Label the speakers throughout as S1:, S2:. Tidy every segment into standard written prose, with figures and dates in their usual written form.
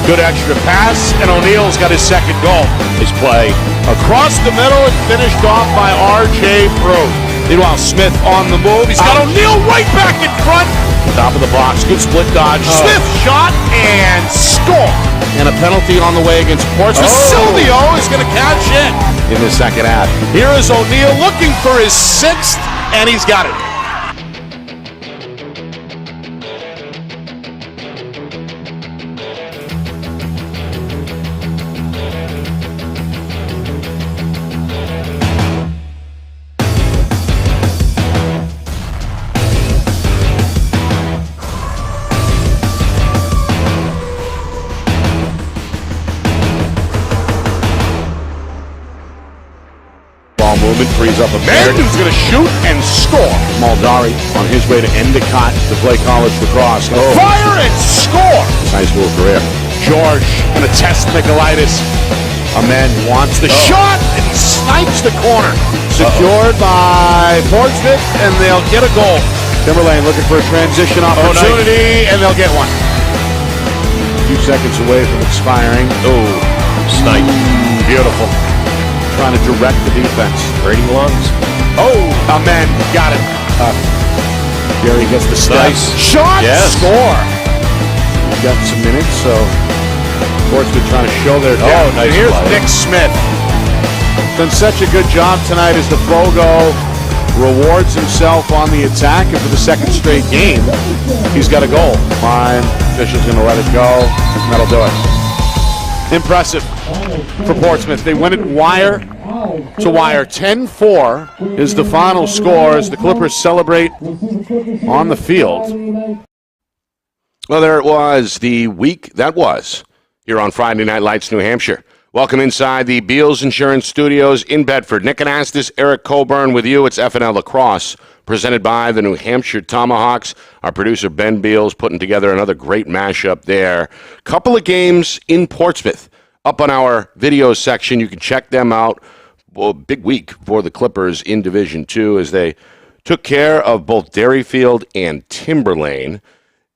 S1: Good extra pass, and O'Neal's got his second goal. His play across the middle and finished off by R.J. Brew. Meanwhile, Smith on the move. He's got O'Neal right back in front. Top of the box, good split dodge. Smith shot and score. And a penalty on the way against Portsmouth. Silvio is going to cash in the second half. Here is O'Neal looking for his sixth, and he's got it. Movement frees up a man who's going to shoot and score. Maldari on his way to Endicott to play college lacrosse. Fire and score! His high school career. George going to test Nicolaitis. A man wants the shot and he snipes the corner. Secured by Portsmouth and they'll get a goal. Timberlane looking for a transition opportunity and they'll get one. A few seconds away from expiring. Oh, snipe. Beautiful. Trying to direct the defense. Grading lungs. Oh, a man got it. Gary gets the step. Nice. Shot, score. We've got some minutes, so Portsmouth trying to show their depth.
S2: Nice.
S1: Here's Nick Smith. Done such a good job tonight as the Fogo rewards himself on the attack, and for the second straight game, he's got a goal. Fine. Official's going to let it go, and that'll do it. Impressive for Portsmouth. They win it wire to wire. 10-4 is the final score as the Clippers celebrate on the field. Well, there it was, the week that was here on Friday Night Lights, New Hampshire. Welcome inside the Beals Insurance Studios in Bedford. Nick Anastas, Eric Coburn with you. It's FNL Lacrosse, presented by the New Hampshire Tomahawks. Our producer, Ben Beals, putting together another great mashup there. Couple of games in Portsmouth up on our video section. You can check them out. Well, big week for the Clippers in Division II as they took care of both Derryfield and Timberlane.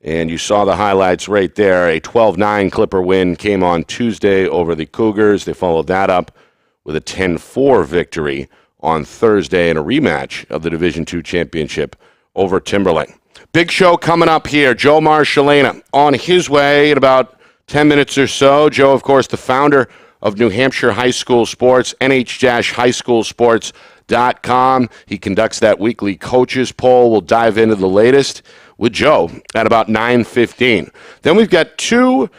S1: And you saw the highlights right there. A 12-9 Clipper win came on Tuesday over the Cougars. They followed that up with a 10-4 victory on Thursday in a rematch of the Division II championship over Timberlane. Big show coming up here. Joe Marchand on his way in about 10 minutes or so. Joe, of course, the founder of New Hampshire High School Sports, nh-highschoolsports.com. He conducts that weekly coaches poll. We'll dive into the latest with Joe at about 9:15. Then we've got two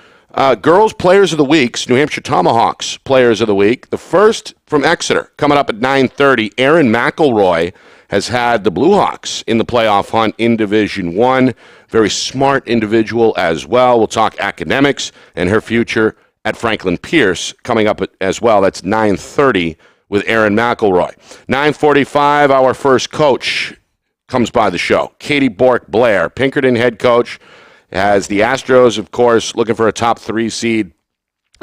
S1: girls players of the week, New Hampshire Tomahawks players of the week. The first from Exeter coming up at 9:30. Aaron McElroy has had the Blue Hawks in the playoff hunt in Division I. Very smart individual as well. We'll talk academics and her future at Franklin Pierce coming up as well. That's 9:30 with Aaron McElroy. 9:45, our first coach comes by the show. Katie Bork Blair, Pinkerton head coach, has the Astros, of course, looking for a top 3 seed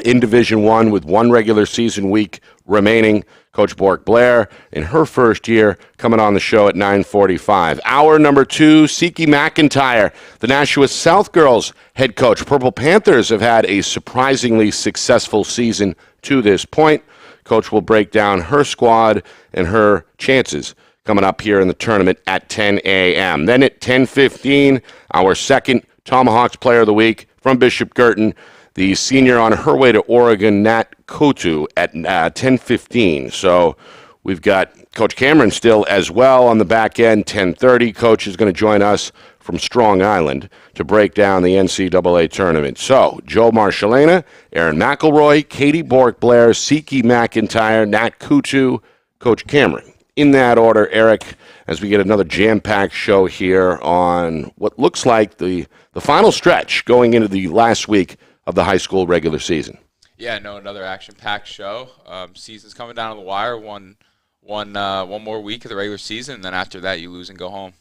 S1: in Division I with one regular season week remaining. Coach Bork Blair in her first year coming on the show at 9:45. Hour number 2, Siki McIntyre, the Nashua South Girls head coach. Purple Panthers have had a surprisingly successful season to this point. Coach will break down her squad and her chances coming up here in the tournament at 10 a.m. Then at 10:15, our second Tomahawks player of the week from Bishop Girton, the senior on her way to Oregon, Nat Coutu, at 10:15. So we've got Coach Cameron still as well on the back end. 10:30, Coach is going to join us from Strong Island to break down the NCAA tournament. So Joe Marchand, Aaron McElroy, Katie Bork Blair, Siki McIntyre, Nat Coutu, Coach Cameron. In that order, Eric, as we get another jam-packed show here on what looks like the final stretch going into the last week of the high school regular season.
S3: Yeah, no, another action-packed show. Season's coming down to the wire. One more week of the regular season, and then after that, you lose and go home.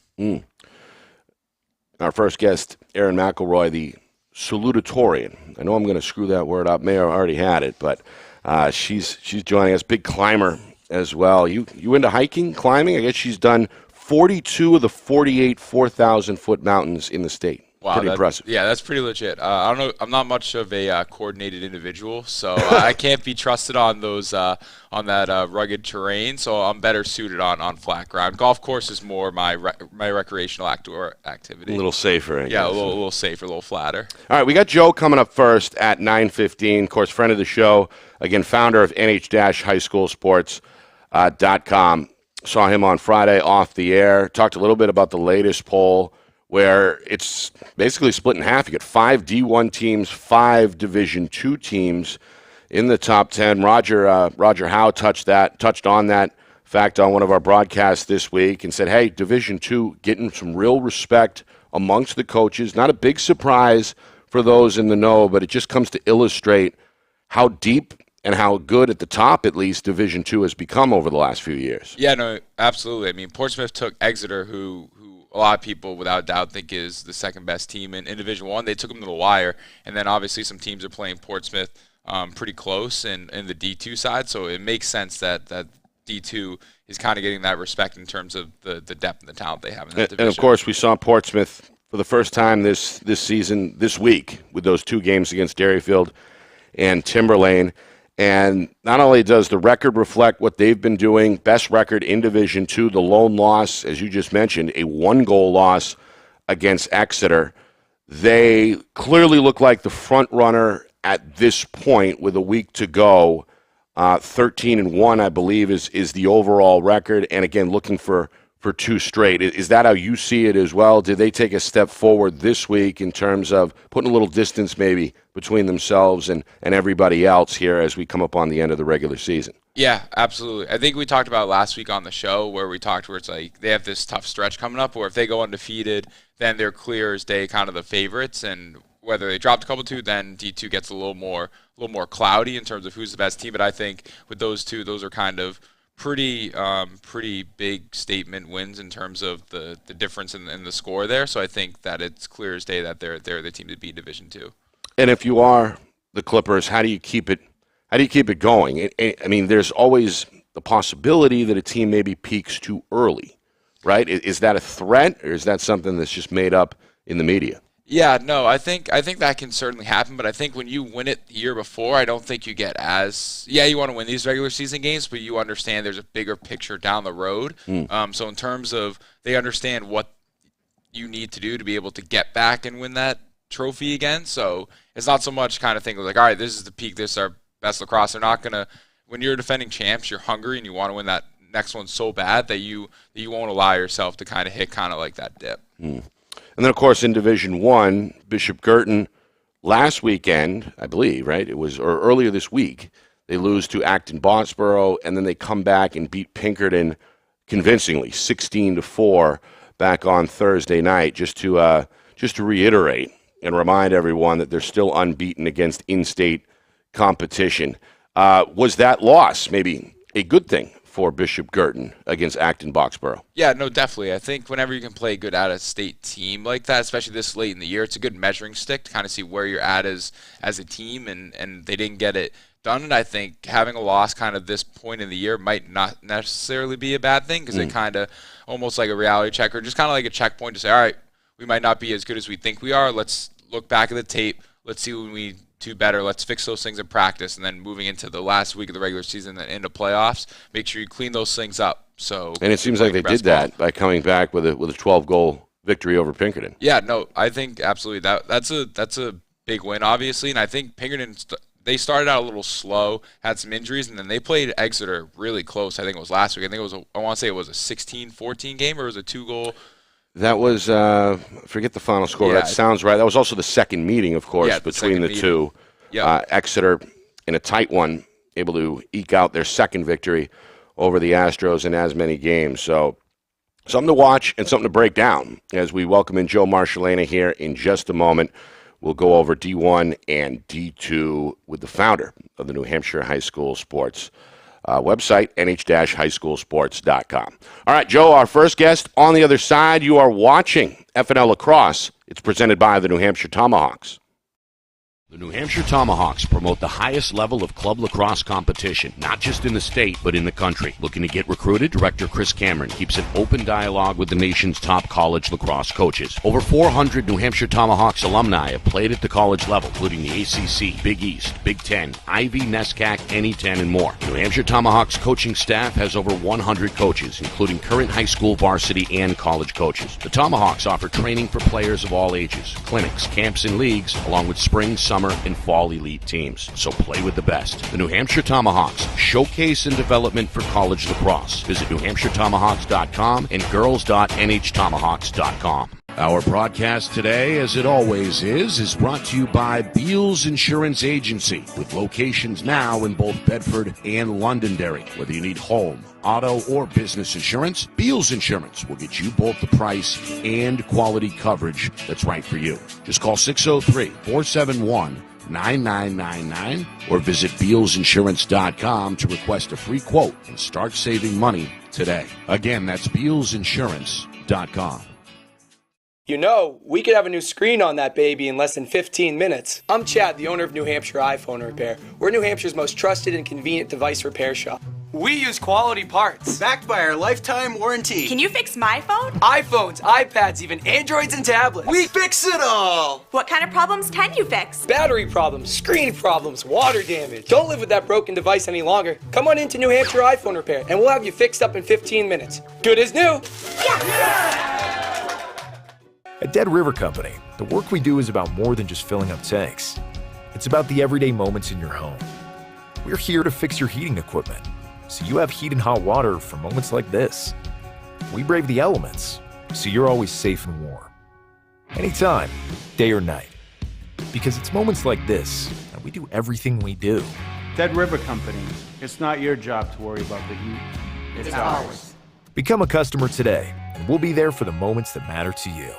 S1: Our first guest, Aaron McElroy, the salutatorian. I know I'm going to screw that word up. May have already had it, but she's joining us. Big climber as well. You into hiking, climbing? I guess she's done 42 of the 48 4,000-foot mountains in the state.
S3: Wow,
S1: Pretty impressive.
S3: Yeah, that's pretty legit. I don't know. I'm not much of a coordinated individual, so I can't be trusted on those on that rugged terrain. So I'm better suited on flat ground. Golf course is more my recreational outdoor activity.
S1: A little safer, I
S3: Yeah,
S1: guess.
S3: a little safer, a little flatter.
S1: All right, we got Joe coming up first at 9:15. Of course, friend of the show, again, founder of NH-highschoolsports.com. Saw him on Friday off the air. Talked a little bit about the latest poll where it's basically split in half. You got 5 D1 teams, 5 Division II teams in the top 10. Roger Howe touched on that fact on one of our broadcasts this week and said, hey, Division II getting some real respect amongst the coaches. Not a big surprise for those in the know, but it just comes to illustrate how deep and how good at the top, at least, Division II has become over the last few years.
S3: Yeah, no, absolutely. I mean, Portsmouth took Exeter, who a lot of people, without doubt, think is the second best team in Division I. They took them to the wire, and then obviously some teams are playing Portsmouth pretty close in the D2 side, so it makes sense that D2 is kind of getting that respect in terms of the depth and the talent they have in that division.
S1: And, of course, we saw Portsmouth for the first time this season, this week, with those 2 games against Derryfield and Timberlane. And not only does the record reflect what they've been doing, best record in Division II, the lone loss, as you just mentioned, a 1-goal loss against Exeter. They clearly look like the front runner at this point with a week to go. 13-1, I believe, is the overall record. And again, looking for 2 straight. Is that how you see it as well? Did they take a step forward this week in terms of putting a little distance maybe between themselves and everybody else here as we come up on the end of the regular season?
S3: Yeah, absolutely. I think we talked about it last week on the show where it's like they have this tough stretch coming up where if they go undefeated, then they're clear as day kind of the favorites, and whether they dropped a couple 2, then D2 gets a little more cloudy in terms of who's the best team. But I think with those 2, those are kind of pretty big statement wins in terms of the difference in the score there. So I think that it's clear as day that they're the team to beat Division II.
S1: And if you are the Clippers, how do you keep it going? I mean, there's always the possibility that a team maybe peaks too early, right? Is that a threat, or is that something that's just made up in the media?
S3: Yeah, no, I think that can certainly happen, but I think when you win it the year before, I don't think you get you want to win these regular season games, but you understand there's a bigger picture down the road. So in terms of they understand what you need to do to be able to get back and win that trophy again. So it's not so much kind of thing like, all right, this is the peak, this is our best lacrosse. They're not going to, when you're defending champs, you're hungry and you want to win that next one so bad that you won't allow yourself to kind of hit kind of like that dip.
S1: And then, of course, in Division I, Bishop Girton last weekend, I believe, right? It was, or earlier this week, they lose to Acton Bottsboro, and then they come back and beat Pinkerton convincingly, 16-4, back on Thursday night. Just to reiterate and remind everyone that they're still unbeaten against in-state competition. Was that loss maybe a good thing for Bishop Girton against Acton Bottsboro?
S3: Yeah, no, definitely. I think whenever you can play a good out-of-state team like that, especially this late in the year, it's a good measuring stick to kind of see where you're at as a team, and they didn't get it done. And I think having a loss kind of this point in the year might not necessarily be a bad thing because it kind of almost like a reality check or just kind of like a checkpoint to say, all right, we might not be as good as we think we are. Let's look back at the tape. Let's see when we do better. Let's fix those things in practice, and then moving into the last week of the regular season and into playoffs, make sure you clean those things up. So,
S1: and it seems like they did that by coming back with a 12-goal victory over Pinkerton.
S3: Yeah, no, I think absolutely that's a big win, obviously, and I think Pinkerton they started out a little slow, had some injuries, and then they played Exeter really close. I think it was last week. I think it was I want to say it was a 16-14 game, or it was a 2-goal.
S1: That was, forget the final score.
S3: Yeah,
S1: that sounds right. That was also the second meeting, of course, between the two.
S3: Yep.
S1: Exeter, in a tight one, able to eke out their second victory over the Astros in as many games. So something to watch and something to break down as we welcome in Joe Marchand here in just a moment. We'll go over D1 and D2 with the founder of the New Hampshire High School Sports website, nh-highschoolsports.com. All right, Joe, our first guest on the other side. You are watching FNL Lacrosse. It's presented by the New Hampshire Tomahawks. The New Hampshire Tomahawks promote the highest level of club lacrosse competition, not just in the state, but in the country. Looking to get recruited? Director Chris Cameron keeps an open dialogue with the nation's top college lacrosse coaches. Over 400 New Hampshire Tomahawks alumni have played at the college level, including the ACC, Big East, Big Ten, Ivy, NESCAC, NE10, and more. The New Hampshire Tomahawks coaching staff has over 100 coaches, including current high school varsity and college coaches. The Tomahawks offer training for players of all ages, clinics, camps, and leagues, along with spring, summer, and fall elite teams. So play with the best. The New Hampshire Tomahawks, showcase and development for college lacrosse. Visit NewHampshireTomahawks.com and girls.nhtomahawks.com. Our broadcast today, as it always is brought to you by Beals Insurance Agency, with locations now in both Bedford and Londonderry. Whether you need home, auto, or business insurance, Beals Insurance will get you both the price and quality coverage that's right for you. Just call 603-471-9999 or visit BealsInsurance.com to request a free quote and start saving money today. Again, that's BealsInsurance.com.
S2: You know, we could have a new screen on that baby in less than 15 minutes. I'm Chad, the owner of New Hampshire iPhone Repair. We're New Hampshire's most trusted and convenient device repair shop. We use quality parts, backed by our lifetime warranty.
S4: Can you fix my phone?
S2: iPhones, iPads, even Androids and tablets. We fix it all!
S4: What kind of problems can you fix?
S2: Battery problems, screen problems, water damage. Don't live with that broken device any longer. Come on into New Hampshire iPhone Repair, and we'll have you fixed up in 15 minutes. Good as new.
S4: Yeah!
S5: At Dead River Company, the work we do is about more than just filling up tanks. It's about the everyday moments in your home. We're here to fix your heating equipment, so you have heat and hot water for moments like this. We brave the elements, so you're always safe and warm. Anytime, day or night. Because it's moments like this that we do everything we do.
S6: Dead River Company. It's not your job to worry about the heat. It's ours.
S5: Become a customer today, and we'll be there for the moments that matter to you.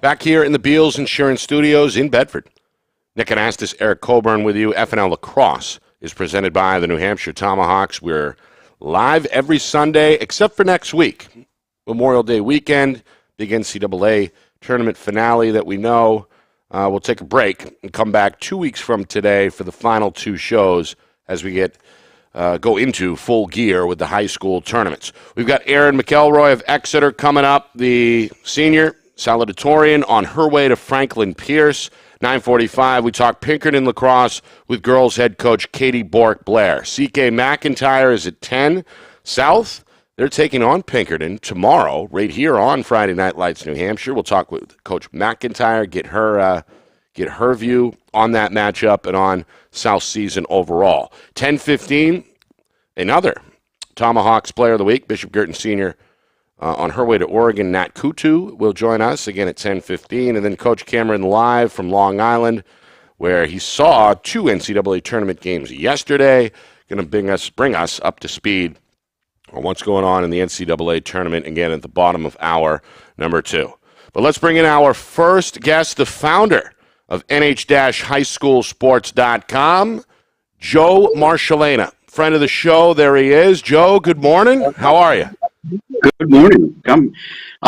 S1: Back here in the Beals Insurance Studios in Bedford. Nick Anastas, Eric Coburn with you. FNL Lacrosse is presented by the New Hampshire Tomahawks. We're live every Sunday except for next week. Memorial Day weekend, big NCAA tournament finale that we know. We'll take a break and come back 2 weeks from today for the final two shows as we go into full gear with the high school tournaments. We've got Aaron McElroy of Exeter coming up, the senior salutatorian on her way to Franklin Pierce. 9:45, we talk Pinkerton lacrosse with girls head coach Katie Bork Blair. CK McIntyre is at 10. South, they're taking on Pinkerton tomorrow, right here on Friday Night Lights, New Hampshire. We'll talk with Coach McIntyre, get her view on that matchup and on South season overall. 10:15, another Tomahawks Player of the Week, Bishop Girton Senior. On her way to Oregon, Nat Coutu will join us again at 10:15. And then Coach Cameron live from Long Island, where he saw two NCAA tournament games yesterday. Going to bring us up to speed on what's going on in the NCAA tournament, again, at the bottom of hour number 2. But let's bring in our first guest, the founder of nh-highschoolsports.com, Joe Marchand. Friend of the show, there he is. Joe, good morning. How are you?
S7: Good morning. I'm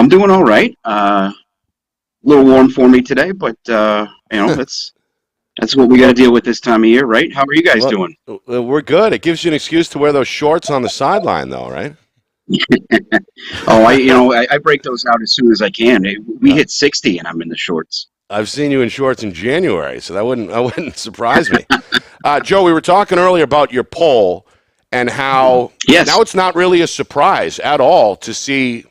S7: doing all right. A little warm for me today, but that's what we got to deal with this time of year, right? How are you guys doing?
S1: We're good. It gives you an excuse to wear those shorts on the sideline, though, right?
S7: I break those out as soon as I can. We hit 60, and I'm in the shorts.
S1: I've seen you in shorts in January, so that wouldn't surprise me. Joe, we were talking earlier about your poll and how now it's not really a surprise at all to see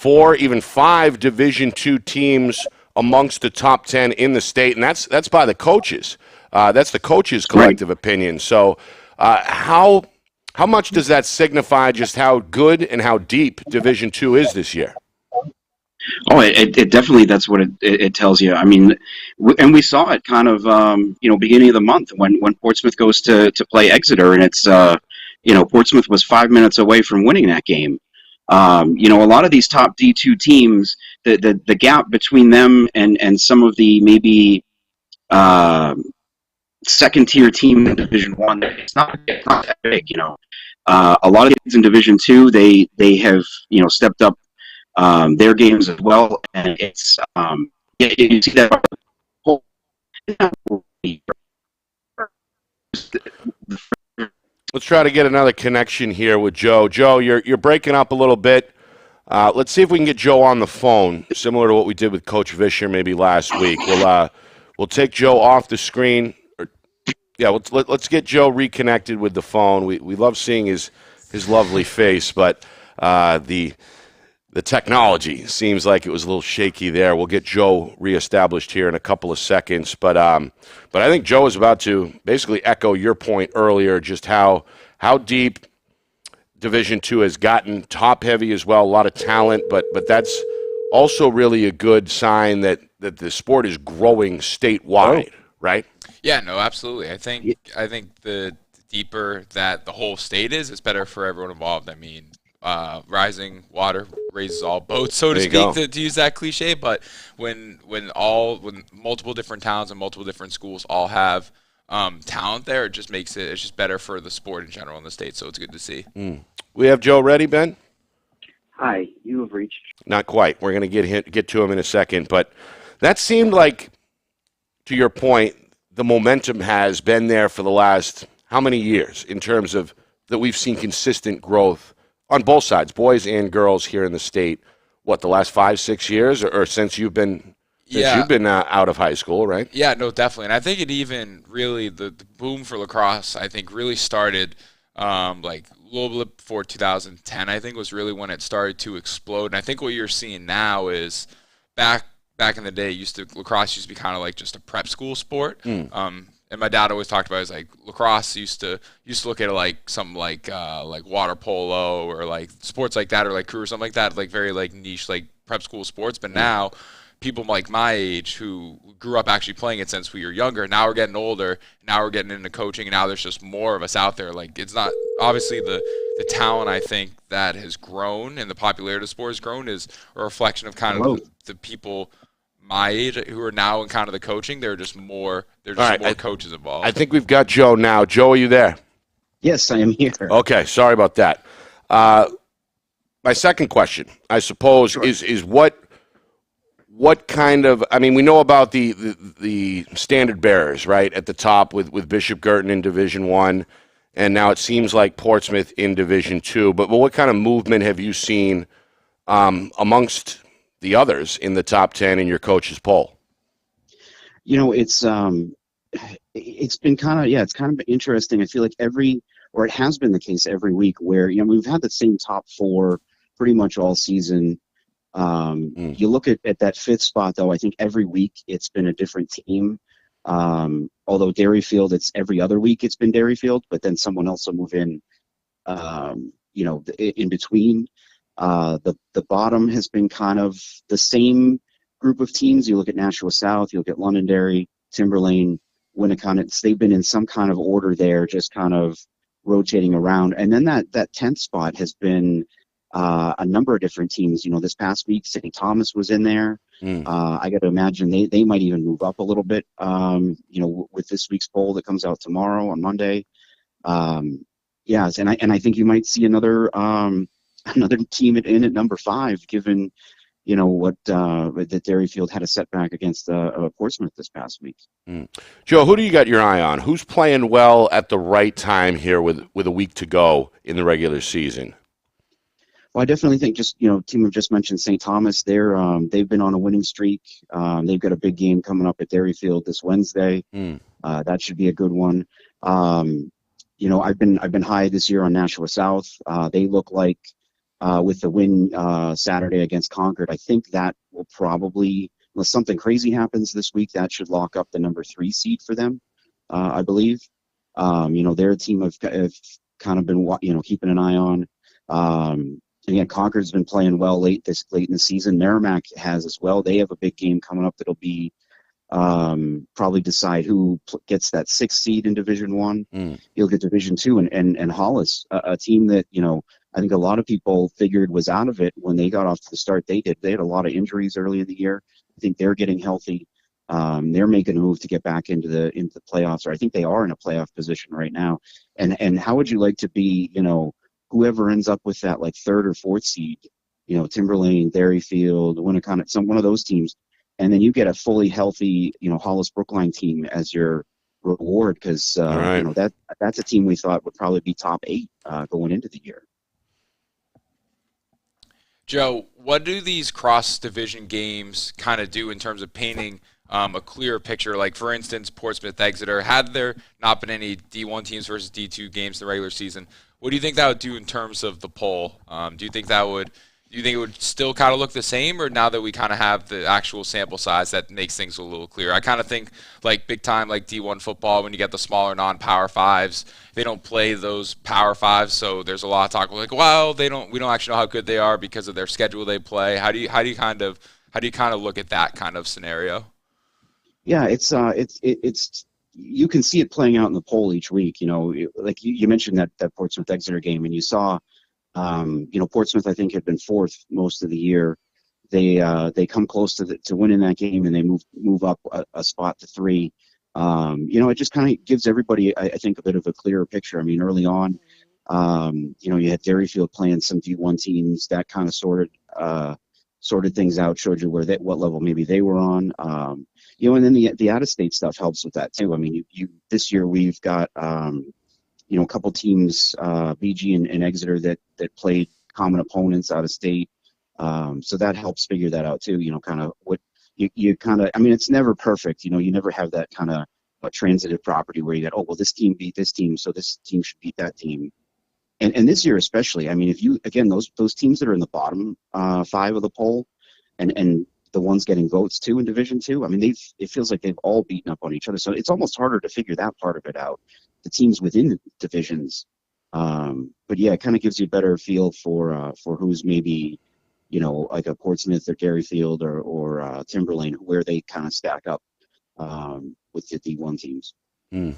S1: 4, even 5 Division II teams amongst the top 10 in the state, and that's by the coaches. That's the coaches' collective opinion. So how much does that signify just how good and how deep Division II is this year?
S7: Oh, it definitely, that's what it tells you. I mean, and we saw it kind of, beginning of the month when Portsmouth goes to play Exeter, and it's, Portsmouth was 5 minutes away from winning that game. A lot of these top D2 teams, the gap between them and some of the maybe second tier team in Division One, it's not that big. A lot of kids in Division Two, they have stepped up their games as well, and it's you see that.
S1: Let's try to get another connection here with Joe. Joe, you're breaking up a little bit. Let's see if we can get Joe on the phone, similar to what we did with Coach Vischer maybe last week. We'll take Joe off the screen. Let's get Joe reconnected with the phone. We love seeing his lovely face, but the technology seems like it was a little shaky there. We'll get Joe reestablished here in a couple of seconds, but I think Joe is about to basically echo your point earlier, just how deep Division II has gotten, top heavy as well, a lot of talent, but that's also really a good sign that the sport is growing statewide, right?
S3: Yeah, no, absolutely. I think the deeper that the whole state is, it's better for everyone involved. I mean, rising water raises all boats, so to speak, to use that cliche. But when multiple different towns and multiple different schools all have talent there, it just makes it's just better for the sport in general in the state. So it's good to see.
S1: We have Joe ready, Ben?
S8: Hi, you have reached.
S1: Not quite. We're going to get to him in a second, but that seemed like, to your point, the momentum has been there for the last how many years in terms of that we've seen consistent growth on both sides, boys and girls here in the state. What, the last 5-6 years, or since you've been out of high school, right?
S3: Yeah, no, definitely. And I think it even really the boom for lacrosse, I think, really started like a little bit before 2010. I think was really when it started to explode. And I think what you're seeing now is back in the day, lacrosse used to be kind of like just a prep school sport. And my dad always talked about it as like lacrosse used to look at it like something like water polo or like sports like that, or like crew or something like that, like very like niche like prep school sports. But now people like my age who grew up actually playing it since we were younger, now we're getting older, now we're getting into coaching, and now there's just more of us out there. Like, it's not obviously the talent, I think, that has grown and the popularity of the sport has grown is a reflection of kind of the people my age who are now in kind of the coaching. There are just more coaches involved.
S1: I think we've got Joe now. Joe, are you there?
S8: Yes, I am here.
S1: Okay, sorry about that. My second question, I suppose, is what kind of, I mean, we know about the standard bearers, right, at the top with Bishop Girton in Division I, and now it seems like Portsmouth in Division II. But what kind of movement have you seen amongst the others in the top 10 in your coach's poll?
S8: It's been kind of, it's kind of interesting. I feel like it has been the case every week where, we've had the same top 4 pretty much all season. You look at that 5th spot, though, I think every week it's been a different team. Although Derryfield, it's every other week it's been Derryfield, but then someone else will move in, in between. The bottom has been kind of the same group of teams. You look at Nashua South, you look at Londonderry, Timberlane, Winnicott. They've been in some kind of order there, just kind of rotating around. And then that 10th spot has been a number of different teams. This past week, St. Thomas was in there. I got to imagine they might even move up a little bit, with this week's poll that comes out tomorrow on Monday. Yes, and I think you might see another team in at number 5, given what that Derryfield had a setback against Portsmouth this past week.
S1: Joe, who do you got your eye on? Who's playing well at the right time here with a week to go in the regular season?
S8: Well, I definitely think team have just mentioned St. Thomas. They've been on a winning streak. They've got a big game coming up at Derryfield this Wednesday. That should be a good one. I've been high this year on Nashua South. They look like with the win Saturday against Concord. I think that will probably, unless something crazy happens this week, that should lock up the number 3 seed for them, I believe. They're a team I've kind of been, keeping an eye on. Again, Concord's been playing well late in the season. Merrimack has as well. They have a big game coming up that'll be probably decide who gets that 6th seed in Division 1. You'll get Division 2, and Hollis, a team that, I think a lot of people figured was out of it when they got off to the start they did. They had a lot of injuries early in the year. I think they're getting healthy. They're making a move to get back into the playoffs, or I think they are in a playoff position right now. And how would you like to be, whoever ends up with that like 3rd or 4th seed, Timberlane, Derryfield, Winnacunnet, one of those teams, and then you get a fully healthy, Hollis Brookline team as your reward, because that's a team we thought would probably be top 8 going into the year.
S3: Joe, what do these cross-division games kind of do in terms of painting a clearer picture? Like, for instance, Portsmouth-Exeter, had there not been any D1 teams versus D2 games in the regular season, what do you think that would do in terms of the poll? Do you think it would still kind of look the same, or now that we kind of have the actual sample size, that makes things a little clearer? I kind of think like big time, like D1 football, when you get the smaller non-power 5s, they don't play those power 5s, so there's a lot of talk like, well, we don't actually know how good they are because of their schedule they play. How do you kind of look at that kind of scenario?
S8: Yeah, it's you can see it playing out in the poll each week. Like you mentioned that Portsmouth Exeter game, and you saw. Portsmouth, I think, had been 4th most of the year. They come close to winning that game, and they move up a spot to 3. It just kind of gives everybody, I think, a bit of a clearer picture. I mean, early on, you had Derryfield playing some D1 teams, that kind of sorted things out, showed you what level maybe they were on. And then the out-of-state stuff helps with that too. I mean, this year we've got. A couple teams, BG and Exeter, that played common opponents out of state. So that helps figure that out too. Kind of what you kind of, I mean, it's never perfect. You never have that kind of transitive property where you get, oh, well, this team beat this team, so this team should beat that team. And this year especially, I mean, if you, again, those teams that are in the bottom 5 of the poll, and the ones getting votes too in Division 2, I mean, it feels like they've all beaten up on each other. So it's almost harder to figure that part of it out. The teams within the divisions, but yeah, it kind of gives you a better feel for who's maybe, like a Portsmouth or Derryfield or Timberlane, where they kind of stack up with the D1 teams. Then,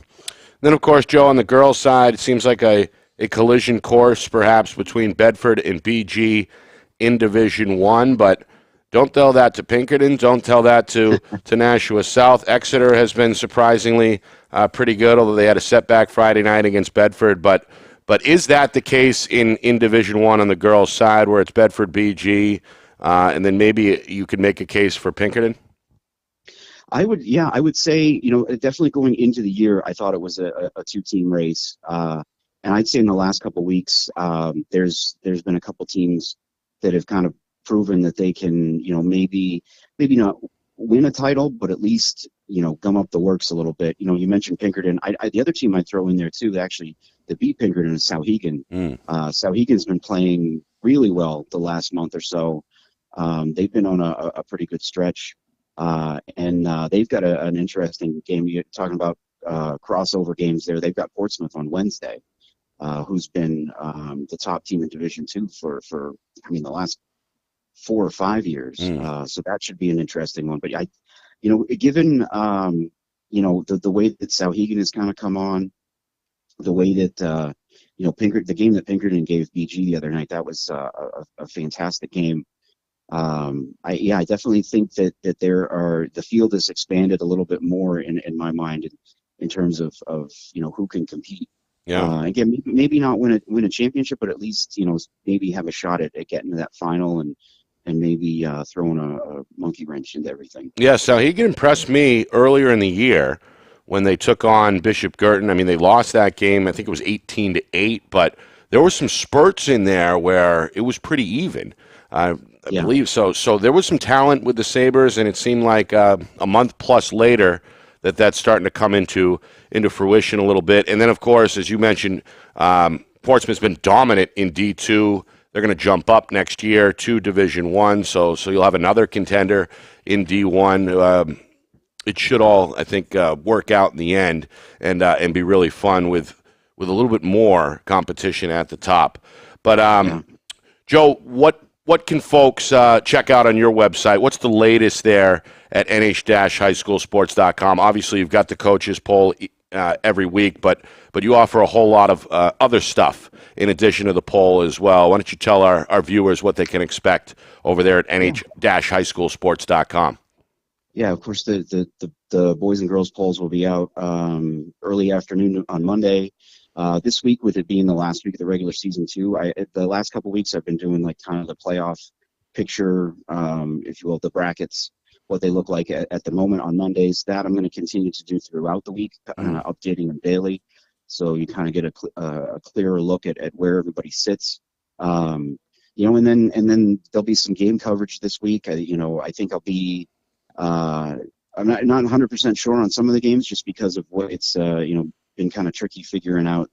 S1: of course, Joe, on the girls' side, it seems like a collision course perhaps between Bedford and BG in Division 1, but don't tell that to Pinkerton. Don't tell that to Nashua South. Exeter has been surprisingly pretty good, although they had a setback Friday night against Bedford. But is that the case in Division 1 on the girls' side, where it's Bedford, BG, and then maybe you could make a case for Pinkerton?
S8: I would say, definitely going into the year, I thought it was a 2-team race. And I'd say in the last couple of weeks, there's been a couple teams that have kind of proven that they can, maybe not win a title, but at least, gum up the works a little bit. You mentioned Pinkerton. The other team I'd throw in there too, actually, that beat Pinkerton, is Souhegan. Souhegan's been playing really well the last month or so. They've been on a pretty good stretch, and they've got an interesting game. You're talking about crossover games there. They've got Portsmouth on Wednesday, who's been the top team in Division 2 for the last 4 or 5 years. So that should be an interesting one. But given the way that Souhegan has kind of come on, the way that the game that Pinkerton gave BG the other night, that was a fantastic game. I definitely think that the field has expanded a little bit more in my mind in terms of who can compete.
S1: Yeah.
S8: Again, maybe not win a championship, but at least maybe have a shot at getting to that final and maybe throwing a monkey wrench into everything.
S1: Yeah, so he impressed me earlier in the year when they took on Bishop Girton. I mean, they lost that game. I think it was 18-8, but there were some spurts in there where it was pretty even. I believe so. So there was some talent with the Sabres, and it seemed like a month plus later that's starting to come into fruition a little bit. And then, of course, as you mentioned, Portsmouth's been dominant in D2. They're going to jump up next year to Division One, so you'll have another contender in D1. It should all, I think, work out in the end and be really fun with a little bit more competition at the top. But Joe, what can folks check out on your website? What's the latest there at nh-highschoolsports.com? Obviously, you've got the coaches poll every week, but you offer a whole lot of other stuff in addition to the poll as well. Why don't you tell our viewers what they can expect over there at nh-highschoolsports.com?
S8: Yeah, of course, the boys and girls polls will be out early afternoon on Monday. This week, with it being the last week of the regular season too, the last couple of weeks I've been doing like kind of the playoff picture, if you will, the brackets, what they look like at the moment on Mondays. That I'm going to continue to do throughout the week, updating them daily, so you kind of get a clearer look at where everybody sits. And then there'll be some game coverage this week. I think I'll be. I'm not 100% sure on some of the games just because of what it's been kind of tricky figuring out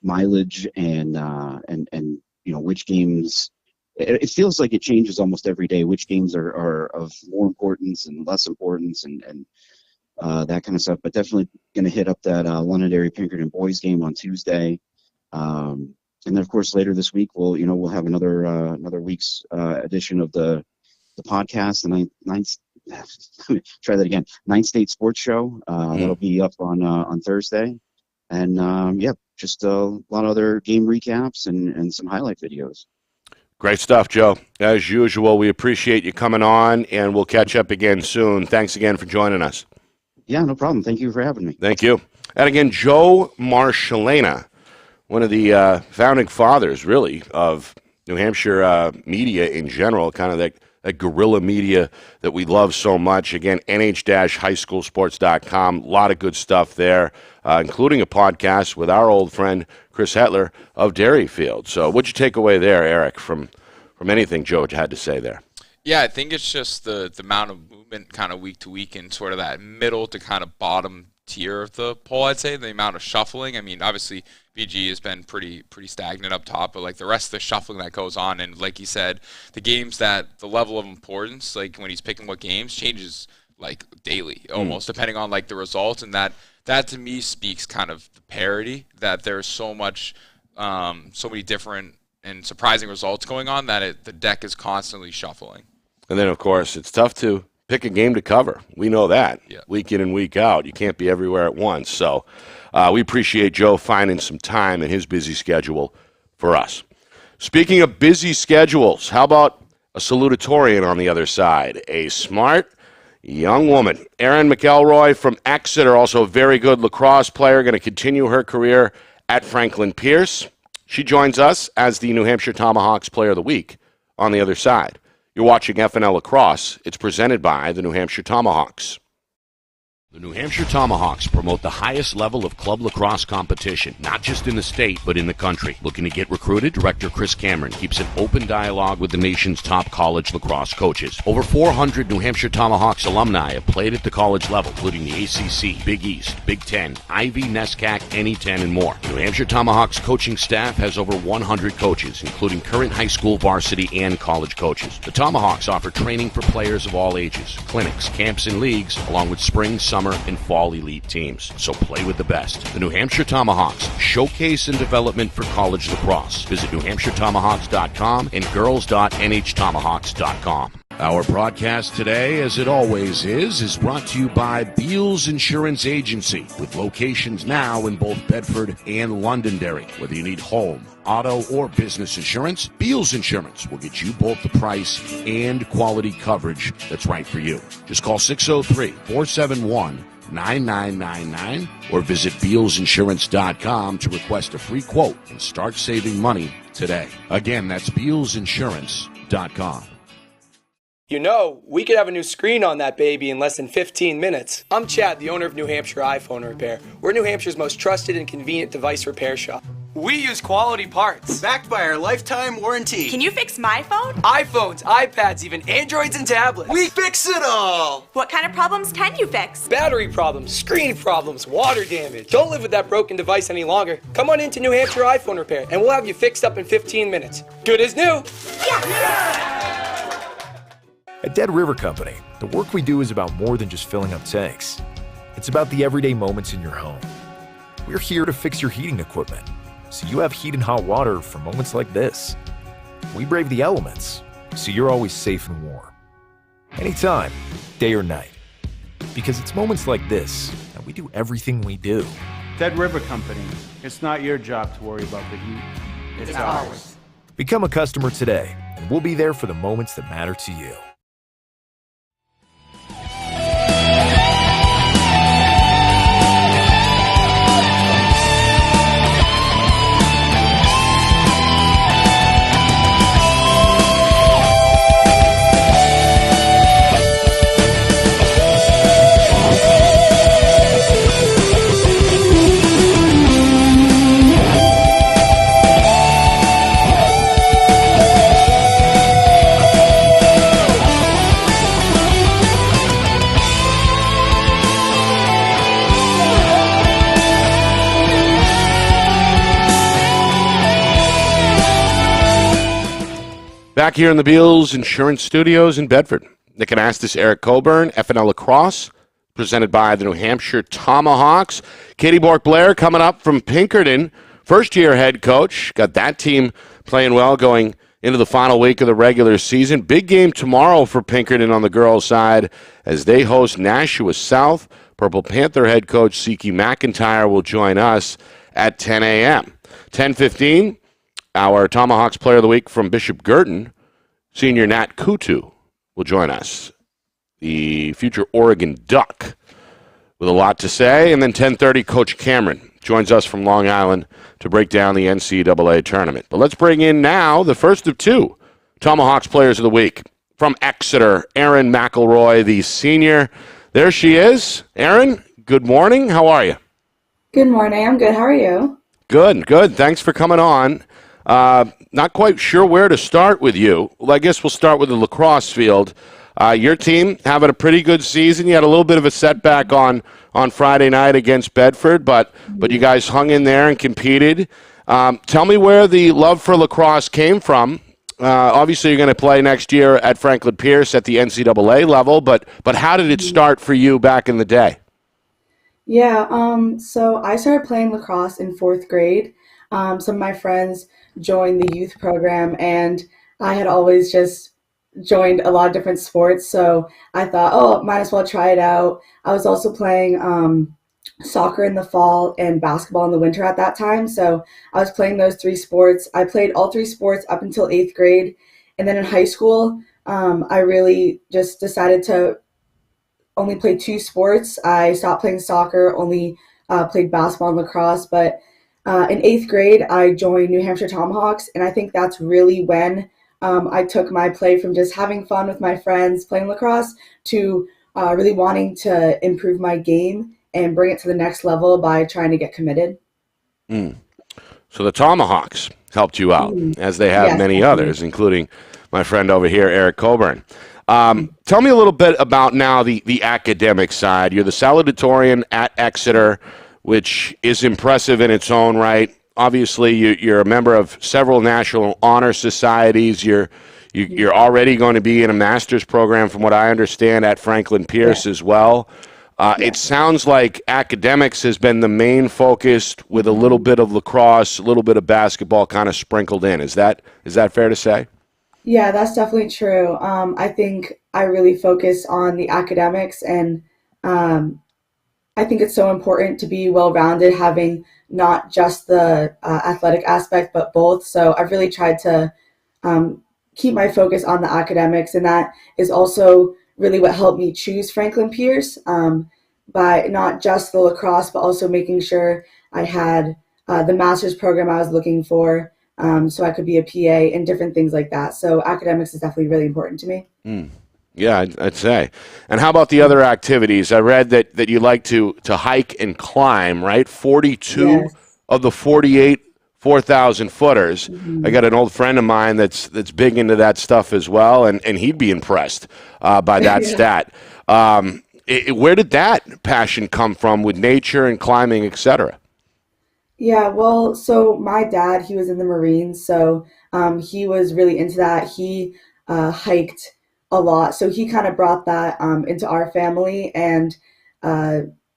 S8: mileage and which games. It feels like it changes almost every day. Which games are of more importance and less importance and that kind of stuff. But definitely going to hit up that Londonderry Pinkerton boys game on Tuesday. And then of course later this week we'll have another week's edition of the podcast, the Ninth State Sports Show. That'll be up on Thursday, and just a lot of other game recaps and some highlight videos.
S1: Great stuff, Joe. As usual, we appreciate you coming on, and we'll catch up again soon. Thanks again for joining us.
S8: Yeah, no problem. Thank you for having me.
S1: Thank you. And again, Joe Marchand, one of the founding fathers, really, of New Hampshire media in general, kind of that guerrilla media that we love so much. Again, nh-highschoolsports.com. A lot of good stuff there, including a podcast with our old friend Chris Hetler of Dairyfield. So what'd you take away there, Eric, from anything Joe had to say there?
S3: Yeah, I think it's just the amount of movement kind of week to week and sort of that middle to kind of bottom tier of the poll, I'd say. The amount of shuffling. I mean, obviously, BG has been pretty stagnant up top, but like the rest of the shuffling that goes on, and like he said, the games that the level of importance, like when he's picking what games, changes like daily, almost depending on like the results, and that to me speaks kind of the parity that there's so many different and surprising results going on that the deck is constantly shuffling.
S1: And then of course it's tough to pick a game to cover. We know that week in and week out. You can't be everywhere at once. So we appreciate Joe finding some time in his busy schedule for us. Speaking of busy schedules, how about a salutatorian on the other side? A smart young woman. Aaron McElroy from Exeter, also a very good lacrosse player, going to continue her career at Franklin Pierce. She joins us as the New Hampshire Tomahawks Player of the Week on the other side. You're watching FNL Lacrosse. It's presented by the New Hampshire Tomahawks.
S9: The New Hampshire Tomahawks promote the highest level of club lacrosse competition, not just in the state, but in the country. Looking to get recruited? Director Chris Cameron keeps an open dialogue with the nation's top college lacrosse coaches. Over 400 New Hampshire Tomahawks alumni have played at the college level, including the ACC, Big East, Big Ten, Ivy, NESCAC, NE10, and more. The New Hampshire Tomahawks coaching staff has over 100 coaches, including current high school, varsity, and college coaches. The Tomahawks offer training for players of all ages, clinics, camps, and leagues, along with spring, summer, and fall elite teams. So play with the best. The New Hampshire Tomahawks, showcase and development for college lacrosse. Visit NewHampshireTomahawks.com and girls.nhtomahawks.com. Our broadcast today, as it always is brought to you by Beals Insurance Agency, with locations now in both Bedford and Londonderry. Whether you need home, auto, or business insurance, Beals Insurance will get you both the price and quality coverage that's right for you. Just call 603-471-9999 or visit BealsInsurance.com to request a free quote and start saving money today. Again, that's BealsInsurance.com.
S2: You know, we could have a new screen on that baby in less than 15 minutes. I'm Chad, the owner of New Hampshire iPhone Repair. We're New Hampshire's most trusted and convenient device repair shop. We use quality parts.
S10: Backed by our lifetime warranty.
S4: Can you fix my phone?
S2: iPhones, iPads, even Androids and tablets.
S10: We fix it all!
S4: What kind of problems can you fix?
S2: Battery problems, screen problems, water damage. Don't live with that broken device any longer. Come on into New Hampshire iPhone Repair and we'll have you fixed up in 15 minutes. Good as new.
S5: At Dead River Company, the work we do is about more than just filling up tanks. It's about the everyday moments in your home. We're here to fix your heating equipment, so you have heat and hot water for moments like this. We brave the elements, so you're always safe and warm. Anytime, day or night. Because it's moments like this that we do everything we do.
S6: Dead River Company. It's not your job to worry about the heat. It's ours.
S5: Become a customer today, and we'll be there for the moments that matter to you.
S1: Back here in the Beals Insurance Studios in Bedford, Nick Anastas, Eric Coburn, FNL Lacrosse, presented by the New Hampshire Tomahawks. Katie Bork Blair coming up from Pinkerton, first-year head coach. Got that team playing well going into the final week of the regular season. Big game tomorrow for Pinkerton on the girls' side as they host Nashua South. Purple Panther head coach Siki McIntyre will join us at 10 a.m. 10:15. Our Tomahawks Player of the Week from Bishop Girton, senior Nat Coutu, will join us. The future Oregon Duck with a lot to say. And then 10:30, Coach Cameron joins us from Long Island to break down the NCAA tournament. But let's bring in now the first of two Tomahawks Players of the Week. From Exeter, Aaron McElroy, the senior. There she is. Aaron, good morning. How are you?
S11: Good morning. I'm good. How are you?
S1: Good, good. Thanks for coming on. Not quite sure where to start with you. Well, I guess we'll start with the lacrosse field. Your team having a pretty good season. You had a little bit of a setback on Friday night against Bedford, but you guys hung in there and competed. Tell me where the love for lacrosse came from. Obviously, you're going to play next year at Franklin Pierce at the NCAA level, but how did it start for you back in the day?
S11: Yeah, so I started playing lacrosse in fourth grade. Some of my friends joined the youth program, and I had always just joined a lot of different sports, so I thought, oh, might as well try it out. I was also playing soccer in the fall and basketball in the winter at that time, so I was playing those three sports. I played all three sports up until 8th grade, and then in high school, I really just decided to only play two sports. I stopped playing soccer, only played basketball and lacrosse, but in 8th grade, I joined New Hampshire Tomahawks, and I think that's really when I took my play from just having fun with my friends playing lacrosse to really wanting to improve my game and bring it to the next level by trying to get committed.
S1: So the Tomahawks helped you out, as they have many others, including my friend over here, Eric Coburn. Tell me a little bit about now the academic side. You're the salutatorian at Exeter, which is impressive in its own right. Obviously, you're a member of several national honor societies. You're already going to be in a master's program, from what I understand, at Franklin Pierce as well. It sounds like academics has been the main focus, with a little bit of lacrosse, a little bit of basketball kind of sprinkled in. Is that fair to say?
S11: Yeah, that's definitely true. I think I really focus on the academics, and I think it's so important to be well-rounded, having not just the athletic aspect, but both. So I've really tried to keep my focus on the academics, and that is also really what helped me choose Franklin Pierce, by not just the lacrosse, but also making sure I had the master's program I was looking for, so I could be a PA and different things like that. So academics is definitely really important to me.
S1: Yeah, I'd say. And how about the other activities? I read that you like to hike and climb, right? 42 of the 48 4,000 footers. I got an old friend of mine that's big into that stuff as well, and he'd be impressed by that stat. Where did that passion come from with nature and climbing, etc.?
S11: Yeah, well, so my dad, he was in the Marines, so he was really into that. He hiked a lot, so he kind of brought that into our family, and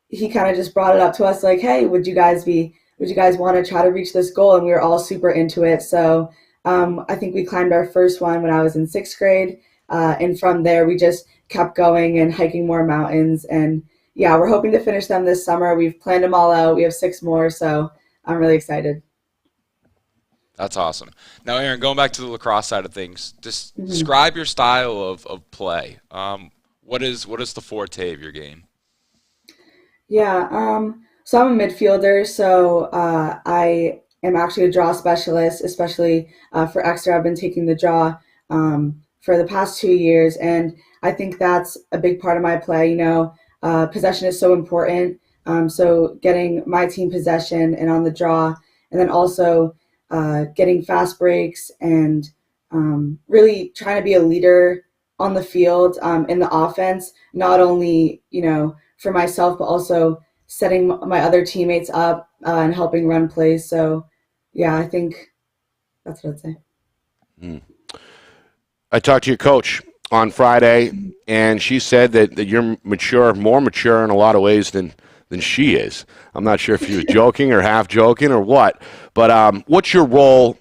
S11: he kind of just brought it up to us like, hey, would you guys want to try to reach this goal? And we were all super into it. So I think we climbed our first one when I was in 6th grade, and from there we just kept going and hiking more mountains. And yeah, we're hoping to finish them this summer. We've planned them all out. We have 6 more, so I'm really excited.
S3: That's awesome. Now, Aaron, going back to the lacrosse side of things, just describe your style of play. What is the forte of your game?
S11: Yeah, so I'm a midfielder, so I am actually a draw specialist, especially for Exeter. I've been taking the draw for the past 2 years, and I think that's a big part of my play. Possession is so important. So getting my team possession and on the draw, and then also getting fast breaks and really trying to be a leader on the field in the offense, not only, for myself, but also setting my other teammates up and helping run plays. So, yeah, I think that's what I'd say.
S1: I talked to your coach on Friday, and she said that you're more mature in a lot of ways than she is. I'm not sure if she was joking or half joking or what, but what's your role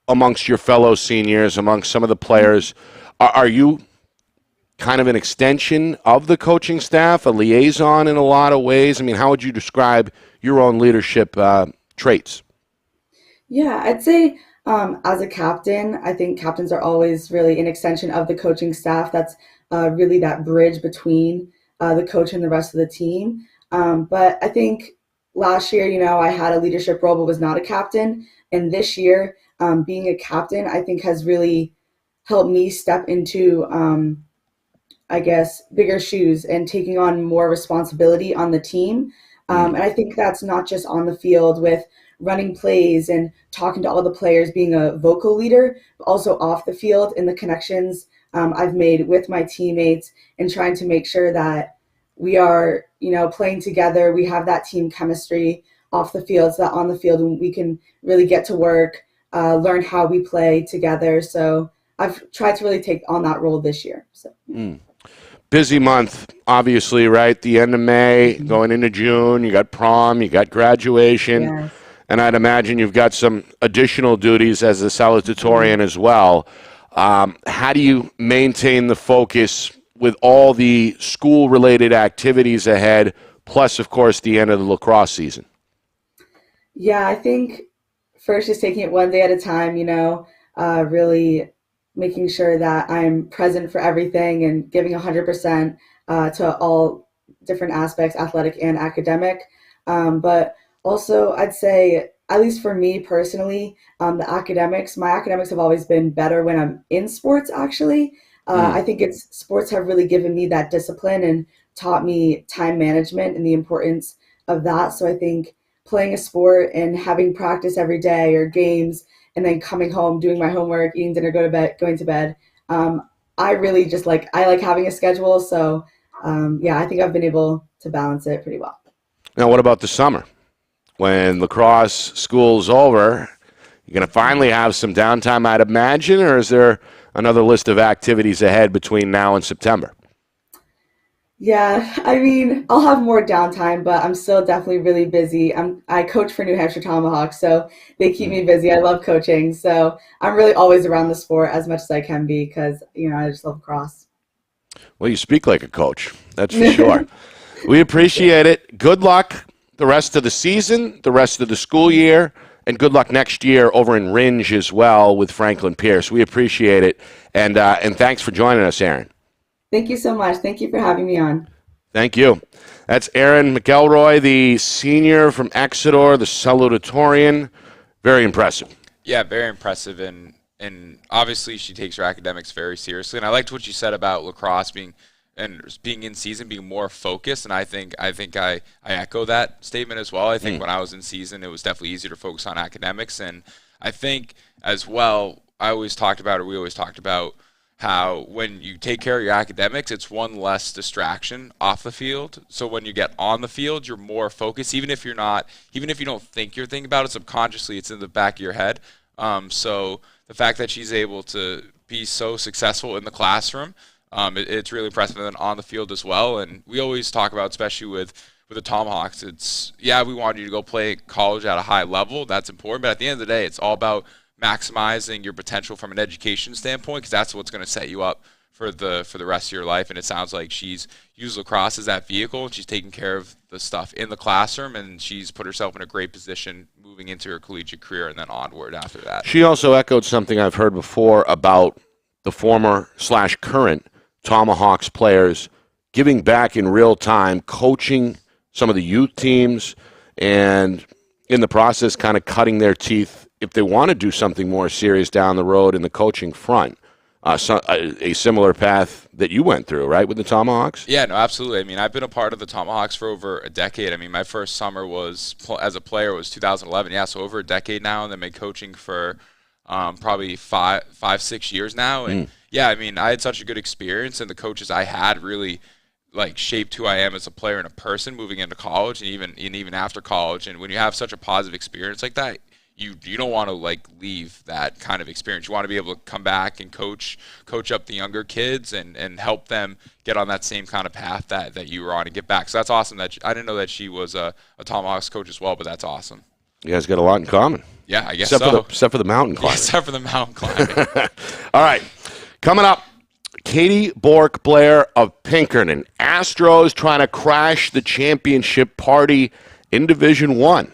S1: amongst your fellow seniors, amongst some of the players? Are you kind of an extension of the coaching staff, a liaison in a lot of ways? I mean, how would you describe your own leadership traits?
S11: Yeah, I'd say as a captain, I think captains are always really an extension of the coaching staff. That's really that bridge between the coach and the rest of the team. But I think last year, I had a leadership role but was not a captain. And this year, being a captain, I think has really helped me step into bigger shoes and taking on more responsibility on the team. And I think that's not just on the field with running plays and talking to all the players, being a vocal leader, but also off the field in the connections I've made with my teammates and trying to make sure that we are, playing together. We have that team chemistry off the field, so that on the field we can really get to work, learn how we play together. So I've tried to really take on that role this year. So.
S1: Busy month, obviously, right? The end of May, going into June, you got prom, you got graduation,
S11: Yes.
S1: and I'd imagine you've got some additional duties as a salutatorian as well. How do you maintain the focus with all the school-related activities ahead, plus, of course, the end of the lacrosse season?
S11: Yeah, I think first just taking it one day at a time, really making sure that I'm present for everything and giving 100% to all different aspects, athletic and academic. But also I'd say, at least for me personally, my academics have always been better when I'm in sports, actually. I think sports have really given me that discipline and taught me time management and the importance of that. So I think playing a sport and having practice every day or games and then coming home, doing my homework, eating dinner, going to bed. I really just I like having a schedule. So I think I've been able to balance it pretty well.
S1: Now, what about the summer? When lacrosse school's over, you're going to finally have some downtime, I'd imagine, or is there another list of activities ahead between now and September?
S11: Yeah, I mean, I'll have more downtime, but I'm still definitely really busy. I coach for New Hampshire Tomahawks, so they keep me busy. I love coaching, so I'm really always around the sport as much as I can be because, I just love lacrosse.
S1: Well, you speak like a coach, that's for sure. We appreciate it. Good luck the rest of the season, the rest of the school year, and good luck next year over in Ringe as well with Franklin Pierce. We appreciate it, and thanks for joining us, Aaron.
S11: Thank you so much. Thank you for having me on.
S1: Thank you. That's Aaron McElroy, the senior from Exeter, the salutatorian. Very impressive.
S3: Yeah, very impressive, and obviously she takes her academics very seriously. And I liked what you said about lacrosse being being in season, being more focused. And I think I echo that statement as well. I think when I was in season, it was definitely easier to focus on academics. And I think as well, we always talked about how when you take care of your academics, it's one less distraction off the field. So when you get on the field, you're more focused, even if you don't think you're thinking about it subconsciously, it's in the back of your head. So the fact that she's able to be so successful in the classroom, it's really impressive, and then on the field as well. And we always talk about, especially with the Tomahawks, we want you to go play college at a high level. That's important. But at the end of the day, it's all about maximizing your potential from an education standpoint, because that's what's going to set you up for the rest of your life. And it sounds like she's used lacrosse as that vehicle, and she's taking care of the stuff in the classroom, and she's put herself in a great position moving into her collegiate career and then onward after that.
S1: She also echoed something I've heard before about the former/current Tomahawks players giving back in real time, coaching some of the youth teams, and in the process kind of cutting their teeth if they want to do something more serious down the road in the coaching front. A similar path that you went through, right, with the Tomahawks?
S3: Yeah, no, absolutely. I mean, I've been a part of the Tomahawks for over a decade. I mean, my first summer as a player was 2011. Yeah, so over a decade now, and then been coaching for probably 5-6 years now. And yeah, I mean, I had such a good experience, and the coaches I had really shaped who I am as a player and a person moving into college, and even after college. And when you have such a positive experience like that, you don't want to leave that kind of experience. You want to be able to come back and coach up the younger kids and help them get on that same kind of path that you were on and get back. So that's awesome. I didn't know that she was a Tomahawks coach as well, but that's awesome.
S1: You guys got a lot in common.
S3: Yeah, I guess
S1: except for the mountain climbing.
S3: Yeah, except for the mountain climbing.
S1: All right, coming up, Katie Bork Blair of Pinkerton. Astros trying to crash the championship party in Division I.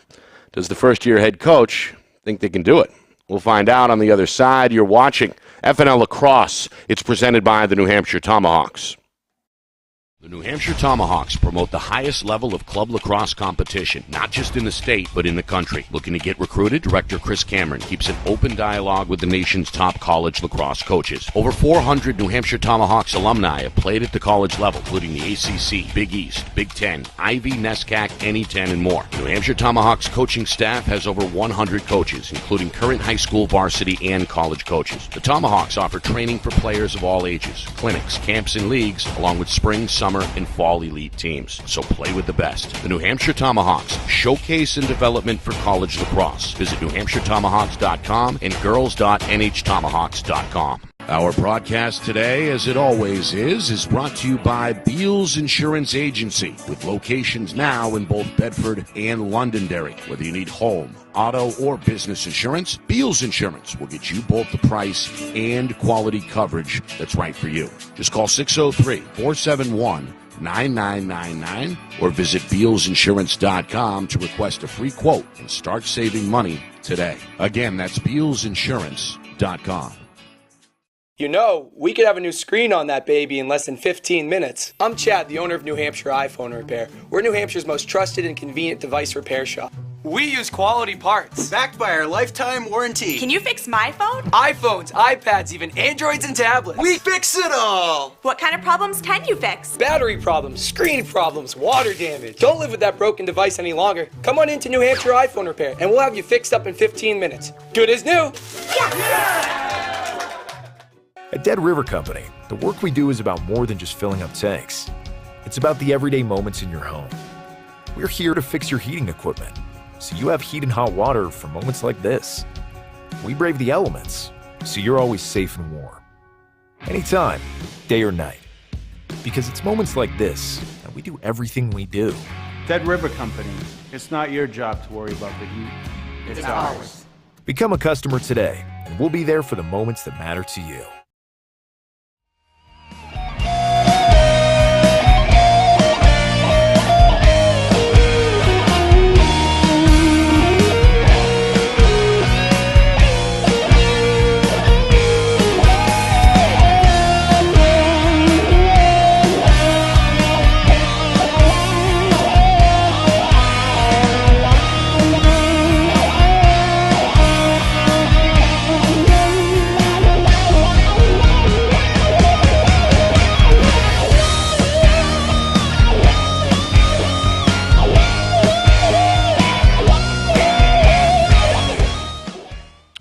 S1: Does the first-year head coach think they can do it? We'll find out on the other side. You're watching FNL Lacrosse. It's presented by the New Hampshire Tomahawks.
S9: The New Hampshire Tomahawks promote the highest level of club lacrosse competition, not just in the state, but in the country. Looking to get recruited? Director Chris Cameron keeps an open dialogue with the nation's top college lacrosse coaches. Over 400 New Hampshire Tomahawks alumni have played at the college level, including the ACC, Big East, Big Ten, Ivy, NESCAC, NE10, and more. New Hampshire Tomahawks coaching staff has over 100 coaches, including current high school varsity and college coaches. The Tomahawks offer training for players of all ages, clinics, camps, and leagues, along with spring, summer, and fall elite teams. So play with the best. The New Hampshire Tomahawks, showcase and development for college lacrosse. Visit NewHampshireTomahawks.com and girls.nhtomahawks.com. Our broadcast today, as it always is brought to you by Beals Insurance Agency, with locations now in both Bedford and Londonderry. Whether you need home, auto, or business insurance, Beals Insurance will get you both the price and quality coverage that's right for you. Just call 603-471-9999 or visit BealsInsurance.com to request a free quote and start saving money today. Again, that's BealsInsurance.com.
S2: You know, we could have a new screen on that baby in less than 15 minutes. I'm Chad, the owner of New Hampshire iPhone Repair. We're New Hampshire's most trusted and convenient device repair shop. We use quality parts.
S10: Backed by our lifetime warranty.
S4: Can you fix my phone?
S2: iPhones, iPads, even Androids and tablets.
S10: We fix it all!
S4: What kind of problems can you fix?
S2: Battery problems, screen problems, water damage. Don't live with that broken device any longer. Come on into New Hampshire iPhone Repair and we'll have you fixed up in 15 minutes. Good as new.
S4: Yeah!
S5: At Dead River Company, the work we do is about more than just filling up tanks. It's about the everyday moments in your home. We're here to fix your heating equipment, so you have heat and hot water for moments like this. We brave the elements, so you're always safe and warm. Anytime, day or night. Because it's moments like this that we do everything we do.
S6: Dead River Company. It's not your job to worry about the heat. It's ours.
S5: Become a customer today, and we'll be there for the moments that matter to you.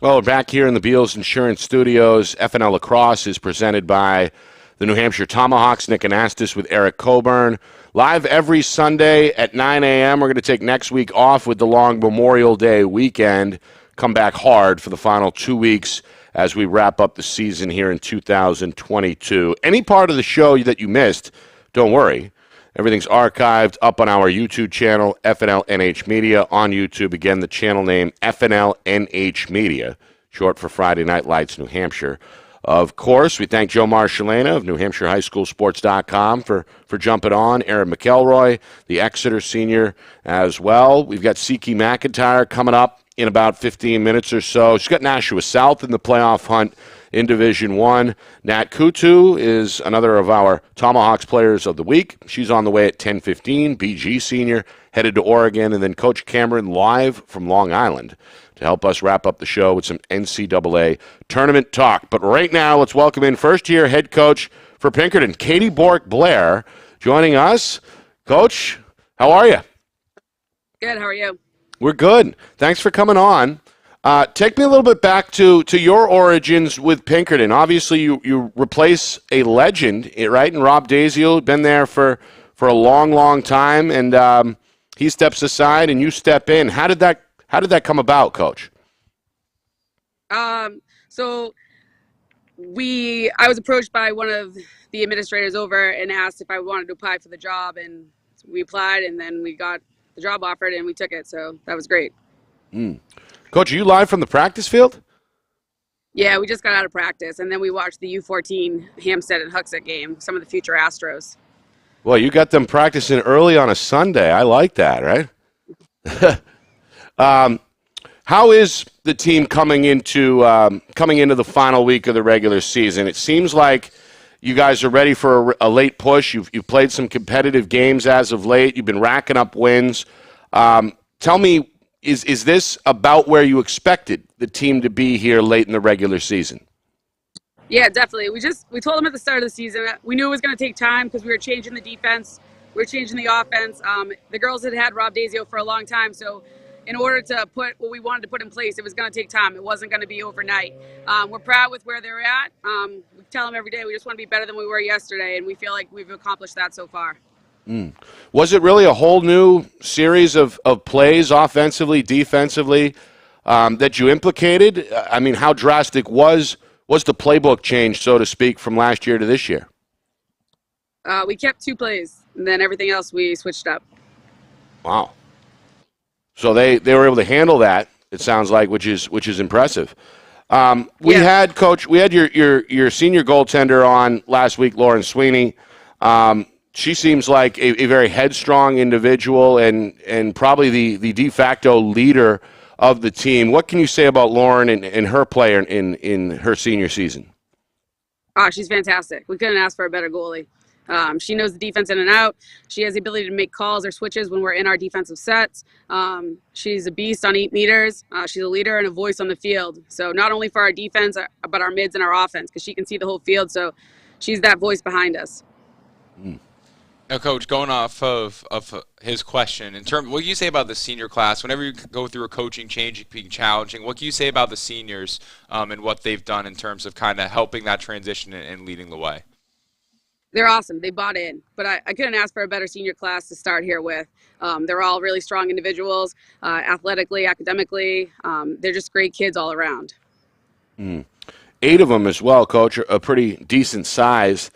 S1: Well, back here in the Beals Insurance Studios, FNL Lacrosse is presented by the New Hampshire Tomahawks. Nick Anastas with Eric Coburn. Live every Sunday at 9 a.m. We're going to take next week off with the long Memorial Day weekend. Come back hard for the final 2 weeks as we wrap up the season here in 2022. Any part of the show that you missed, don't worry. Everything's archived up on our YouTube channel, FNLNH Media on YouTube. Again, the channel name, FNLNH Media, short for Friday Night Lights, New Hampshire. Of course, we thank Joe Marchand of NewHampshireHighSchoolSports.com for jumping on. Aaron McElroy, the Exeter senior as well. We've got Siki McIntyre coming up in about 15 minutes or so. She's got Nashua South in the playoff hunt in Division I. Nat Coutu is another of our Tomahawks players of the week. She's on the way at 10:15. BG senior headed to Oregon. And then Coach Cameron live from Long Island to help us wrap up the show with some NCAA tournament talk. But right now, let's welcome in first-year head coach for Pinkerton, Katie Bork Blair, joining us. Coach, how are you?
S12: Good, how are you?
S1: We're good. Thanks for coming on. Take me a little bit back to your origins with Pinkerton. Obviously, you replace a legend, right? And Rob Dazio, been there for a long, long time, and he steps aside and you step in. How did that come about, Coach?
S12: So I was approached by one of the administrators over and asked if I wanted to apply for the job, and we applied, and then we got the job offered, and we took it. So that was great.
S1: Coach, are you live from the practice field?
S12: Yeah, we just got out of practice, and then we watched the U14 Hampstead and Hooksett game, some of the future Astros.
S1: Well, you got them practicing early on a Sunday. I like that, right? How is the team coming into the final week of the regular season? It seems like you guys are ready for a late push. You've played some competitive games as of late. You've been racking up wins. Tell me, is this about where you expected the team to be here late in the regular season?
S12: Yeah, definitely. We told them at the start of the season that we knew it was going to take time because we were changing the defense, we were changing the offense. The girls had Rob Dazio for a long time, so in order to put what we wanted to put in place, it was going to take time. It wasn't going to be overnight. We're proud with where they're at. We tell them every day we just want to be better than we were yesterday, and we feel like we've accomplished that so far.
S1: Was it really a whole new series of plays, offensively, defensively, that you implicated? I mean, how drastic was the playbook change, so to speak, from last year to this year?
S12: We kept 2 plays, and then everything else we switched up.
S1: Wow. So they were able to handle that, it sounds like, which is impressive. We had your senior goaltender on last week, Lauren Sweeney. She seems like a very headstrong individual and probably the de facto leader of the team. What can you say about Lauren and her play in her senior season?
S12: Oh, she's fantastic. We couldn't ask for a better goalie. She knows the defense in and out. She has the ability to make calls or switches when we're in our defensive sets. She's a beast on 8 meters. She's a leader and a voice on the field. So not only for our defense, but our mids and our offense, because she can see the whole field. So she's that voice behind us.
S3: Now, Coach, going off of his question, what can you say about the senior class? Whenever you go through a coaching change, it can be challenging. What can you say about the seniors and what they've done in terms of kind of helping that transition and leading the way?
S12: They're awesome. They bought in. But I couldn't ask for a better senior class to start here with. They're all really strong individuals, athletically, academically. They're just great kids all around.
S1: 8 of them as well, Coach, a pretty decent size.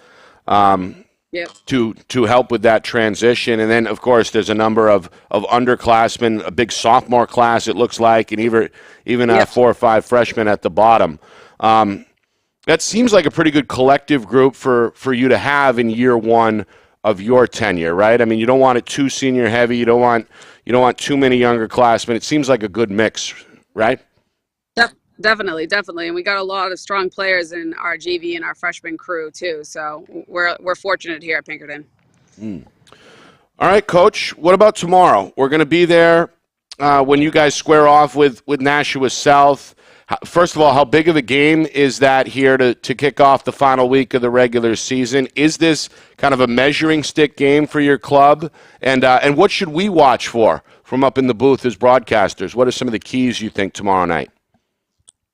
S12: Yep.
S1: To help with that transition. And then, of course, there's a number of underclassmen, a big sophomore class, it looks like, and even 4 or 5 freshmen at the bottom. That seems like a pretty good collective group for you to have in year one of your tenure, right? I mean, you don't want it too senior heavy. You don't want too many younger classmen. It seems like a good mix, right?
S12: Definitely. And we got a lot of strong players in our JV and our freshman crew, too. So we're fortunate here at Pinkerton.
S1: All right, Coach, what about tomorrow? We're going to be there when you guys square off with Nashua South. First of all, how big of a game is that here to kick off the final week of the regular season? Is this kind of a measuring stick game for your club? And what should we watch for from up in the booth as broadcasters? What are some of the keys you think tomorrow night?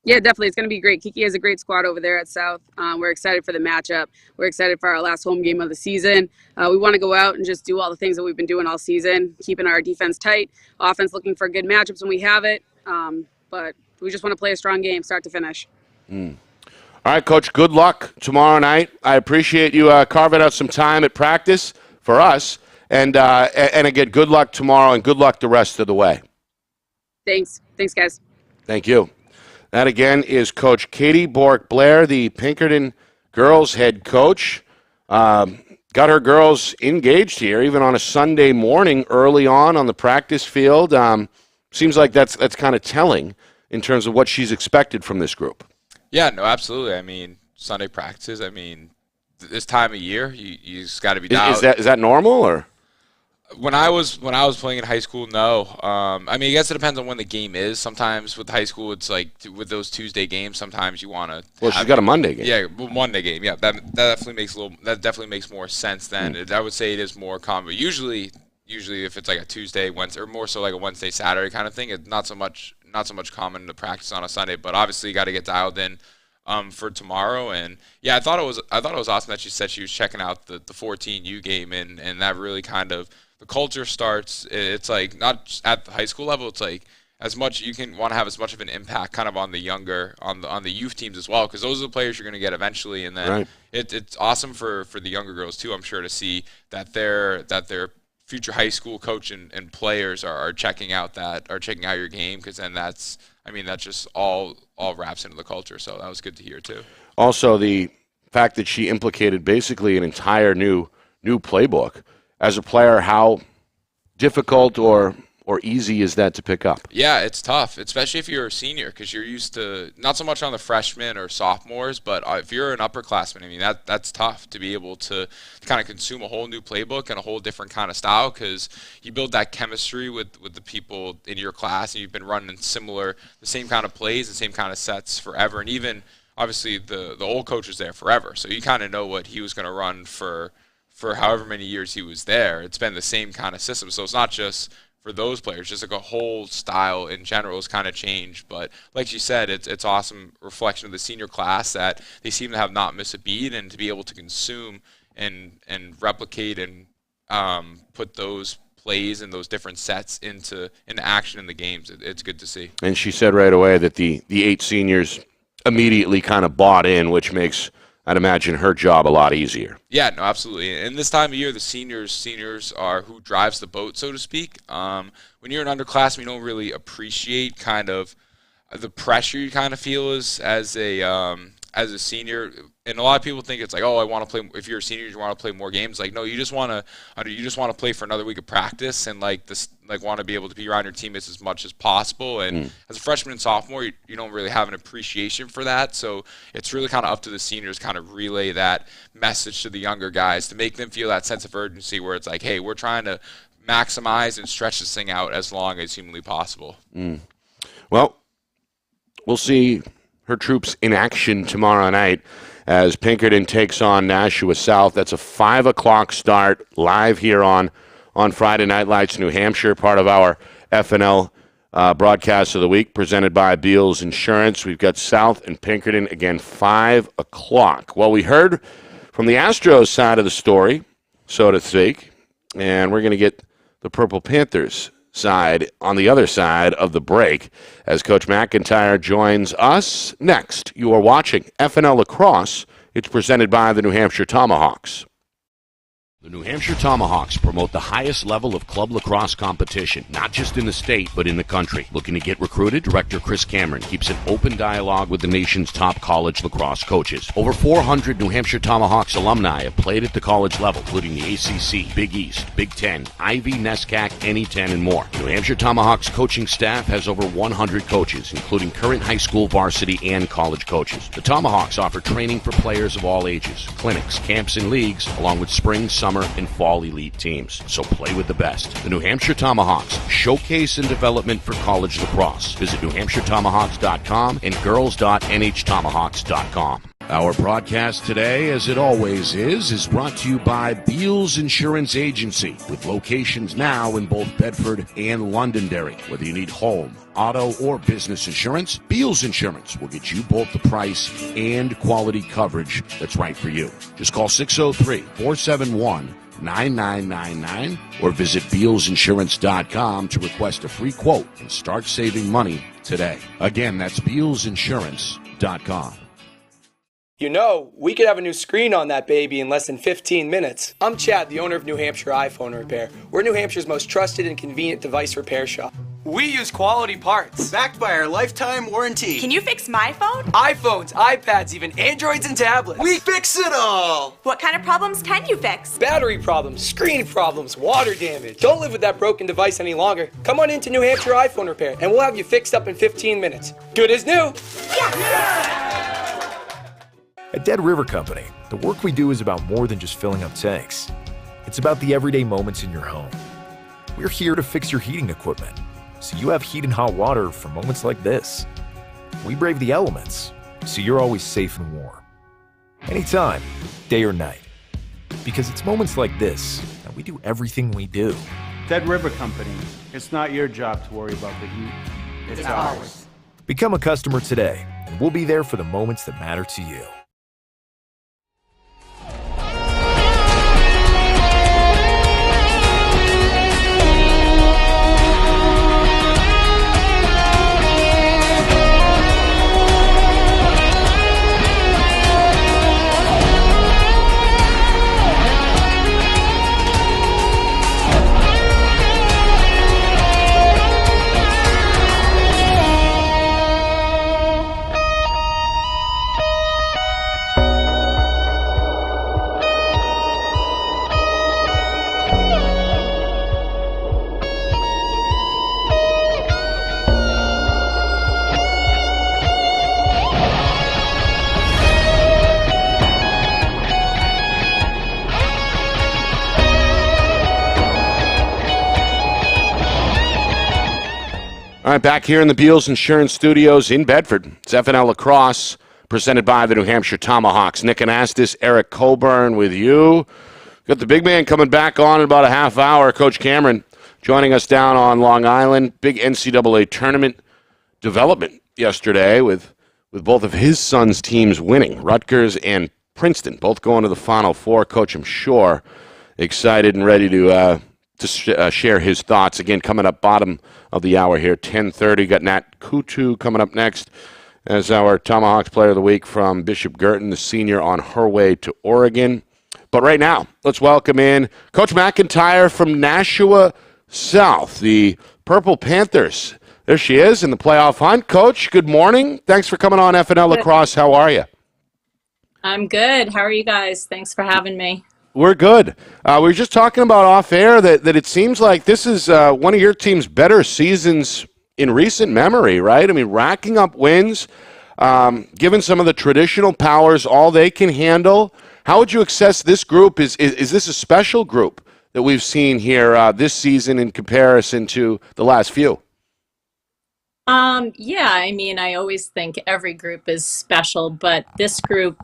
S12: Yeah, definitely. It's going to be great. Kiki has a great squad over there at South. We're excited for the matchup. We're excited for our last home game of the season. We want to go out and just do all the things that we've been doing all season, keeping our defense tight, offense looking for good matchups when we have it. But we just want to play a strong game, start to finish.
S1: All right, Coach, good luck tomorrow night. I appreciate you carving out some time at practice for us. And again, good luck tomorrow and good luck the rest of the way.
S12: Thanks. Thanks, guys.
S1: Thank you. That, again, is Coach Katie Bork Blair, the Pinkerton girls head coach. Got her girls engaged here, even on a Sunday morning early on the practice field. Seems like that's kind of telling in terms of what she's expected from this group.
S3: Yeah, no, absolutely. I mean, Sunday practices, I mean, this time of year, you just got to be down.
S1: Is that normal, or?
S3: When I was playing in high school, no. I mean, I guess it depends on when the game is. Sometimes with high school, it's like with those Tuesday games. Sometimes you want to.
S1: Well, she's got a Monday game.
S3: Yeah, Monday game. Yeah, that definitely makes more sense then. I would say it is more common. But usually if it's like a Tuesday, Wednesday, or more so like a Wednesday, Saturday kind of thing, it's not so much common to practice on a Sunday. But obviously, you got to get dialed in for tomorrow. And yeah, I thought it was awesome that she said she was checking out the 14U game, and that really kind of. The culture starts, it's like not just at the high school level, it's like as much you can want to have as much of an impact kind of on the younger, on the youth teams as well, because those are the players you're going to get eventually. And then it's awesome for the younger girls too, I'm sure, to see that their future high school coach and players are checking out your game, because then that just all wraps into the culture. So that was good to hear too. Also, the fact that she implicated basically an entire new playbook. As a player, how difficult or easy is that to pick up? Yeah, it's tough, especially if you're a senior, because you're used to not so much on the freshmen or sophomores, but if you're an upperclassman, I mean, that's tough to be able to kind of consume a whole new playbook and a whole different kind of style, because you build that chemistry with the people in your class, and you've been running the same kind of plays and same kind of sets forever, and even obviously the old coach was there forever, so you kind of know what he was going to run for however many years he was there. It's been the same kind of system. So it's not just for those players, just like a whole style in general has kind of changed. But like you said, it's awesome reflection of the senior class that they seem to have not missed a beat, and to be able to consume and replicate and put those plays and those different sets into action in the games. It's good to see. And she said right away that the 8 seniors immediately kind of bought in, which makes, I'd imagine, her job a lot easier. Yeah, no, absolutely. And this time of year, the seniors are who drives the boat, so to speak. When you're an underclassman, you don't really appreciate kind of the pressure you kind of feel as a senior. And a lot of people think it's like, oh, I want to play. If you're a senior, you want to play more games. Like, no, you just want to play for another week of practice, and want to be able to be around your teammates as much as possible. And as a freshman and sophomore, you don't really have an appreciation for that. So it's really kind of up to the seniors kind of relay that message to the younger guys to make them feel that sense of urgency, where it's like, hey, we're trying to maximize and stretch this thing out as long as humanly possible. Well, we'll see her troops in action tomorrow night as Pinkerton takes on Nashua South. That's a 5 o'clock start live here on Friday Night Lights New Hampshire, part of our FNL broadcast of the week presented by Beals Insurance. We've got South and Pinkerton, again, 5 o'clock. Well, we heard from the Astros side of the story, so to speak, and we're going to get the Purple Panthers side on the other side of the break as Coach McIntyre joins us next. You are watching FNL Lacrosse. It's presented by the New Hampshire Tomahawks.
S9: The New Hampshire Tomahawks promote the highest level of club lacrosse competition, not just in the state, but in the country. Looking to get recruited? Director Chris Cameron keeps an open dialogue with the nation's top college lacrosse coaches. Over 400 New Hampshire Tomahawks alumni have played at the college level, including the ACC, Big East, Big Ten, Ivy, NESCAC, NE10, and more. New Hampshire Tomahawks coaching staff has over 100 coaches, including current high school varsity and college coaches. The Tomahawks offer training for players of all ages, clinics, camps, and leagues, along with spring, summer, and fall elite teams. So play with the best. The New Hampshire Tomahawks, showcase and development for college lacrosse. Visit NewHampshireTomahawks.com and girls.nhtomahawks.com. Our broadcast today, as it always is brought to you by Beals Insurance Agency, with locations now in both Bedford and Londonderry. Whether you need home, auto, or business insurance, Beals Insurance will get you both the price and quality coverage that's right for you. Just call 603-471-9999 or visit BealsInsurance.com to request a free quote and start saving money today. Again, that's BealsInsurance.com.
S2: You know, we could have a new screen on that baby in less than 15 minutes. I'm Chad, the owner of New Hampshire iPhone Repair. We're New Hampshire's most trusted and convenient device repair shop. We use quality parts.
S10: Backed by our lifetime warranty.
S4: Can you fix my phone?
S2: iPhones, iPads, even Androids and tablets.
S10: We fix it all!
S4: What kind of problems can you fix?
S2: Battery problems, screen problems, water damage. Don't live with that broken device any longer. Come on into New Hampshire iPhone Repair and we'll have you fixed up in 15 minutes. Good as new.
S5: At Dead River Company, the work we do is about more than just filling up tanks. It's about the everyday moments in your home. We're here to fix your heating equipment, so you have heat and hot water for moments like this. We brave the elements, so you're always safe and warm. Anytime, day or night. Because it's moments like this that we do everything we do.
S6: Dead River Company. It's not your job to worry about the heat. It's ours.
S5: Become a customer today, and we'll be there for the moments that matter to you.
S1: All right, back here in the Beals Insurance Studios in Bedford. It's FNL Lacrosse, presented by the New Hampshire Tomahawks. Nick Anastas, Eric Coburn with you. Got the big man coming back on in about a half hour. Coach Cameron joining us down on Long Island. Big NCAA tournament development yesterday with both of his sons' teams winning. Rutgers and Princeton both going to the Final Four. Coach, I'm sure, excited and ready to share his thoughts. Again, coming up bottom of the hour here, 10:30. Got Nat Coutu coming up next as our Tomahawks Player of the Week from Bishop Girton, the senior, on her way to Oregon. But right now, let's welcome in Coach McIntyre from Nashua South, the Purple Panthers. There she is in the playoff hunt. Coach, good morning. Thanks for coming on FNL Lacrosse. How are you?
S13: I'm good. How are you guys? Thanks for having me.
S1: We're good. We were just talking about off air that it seems like this is one of your team's better seasons in recent memory, right? I mean, racking up wins, given some of the traditional powers all they can handle. How would you assess this group? Is this a special group that we've seen here this season in comparison to the last few?
S13: Yeah, I mean, I always think every group is special, but this group,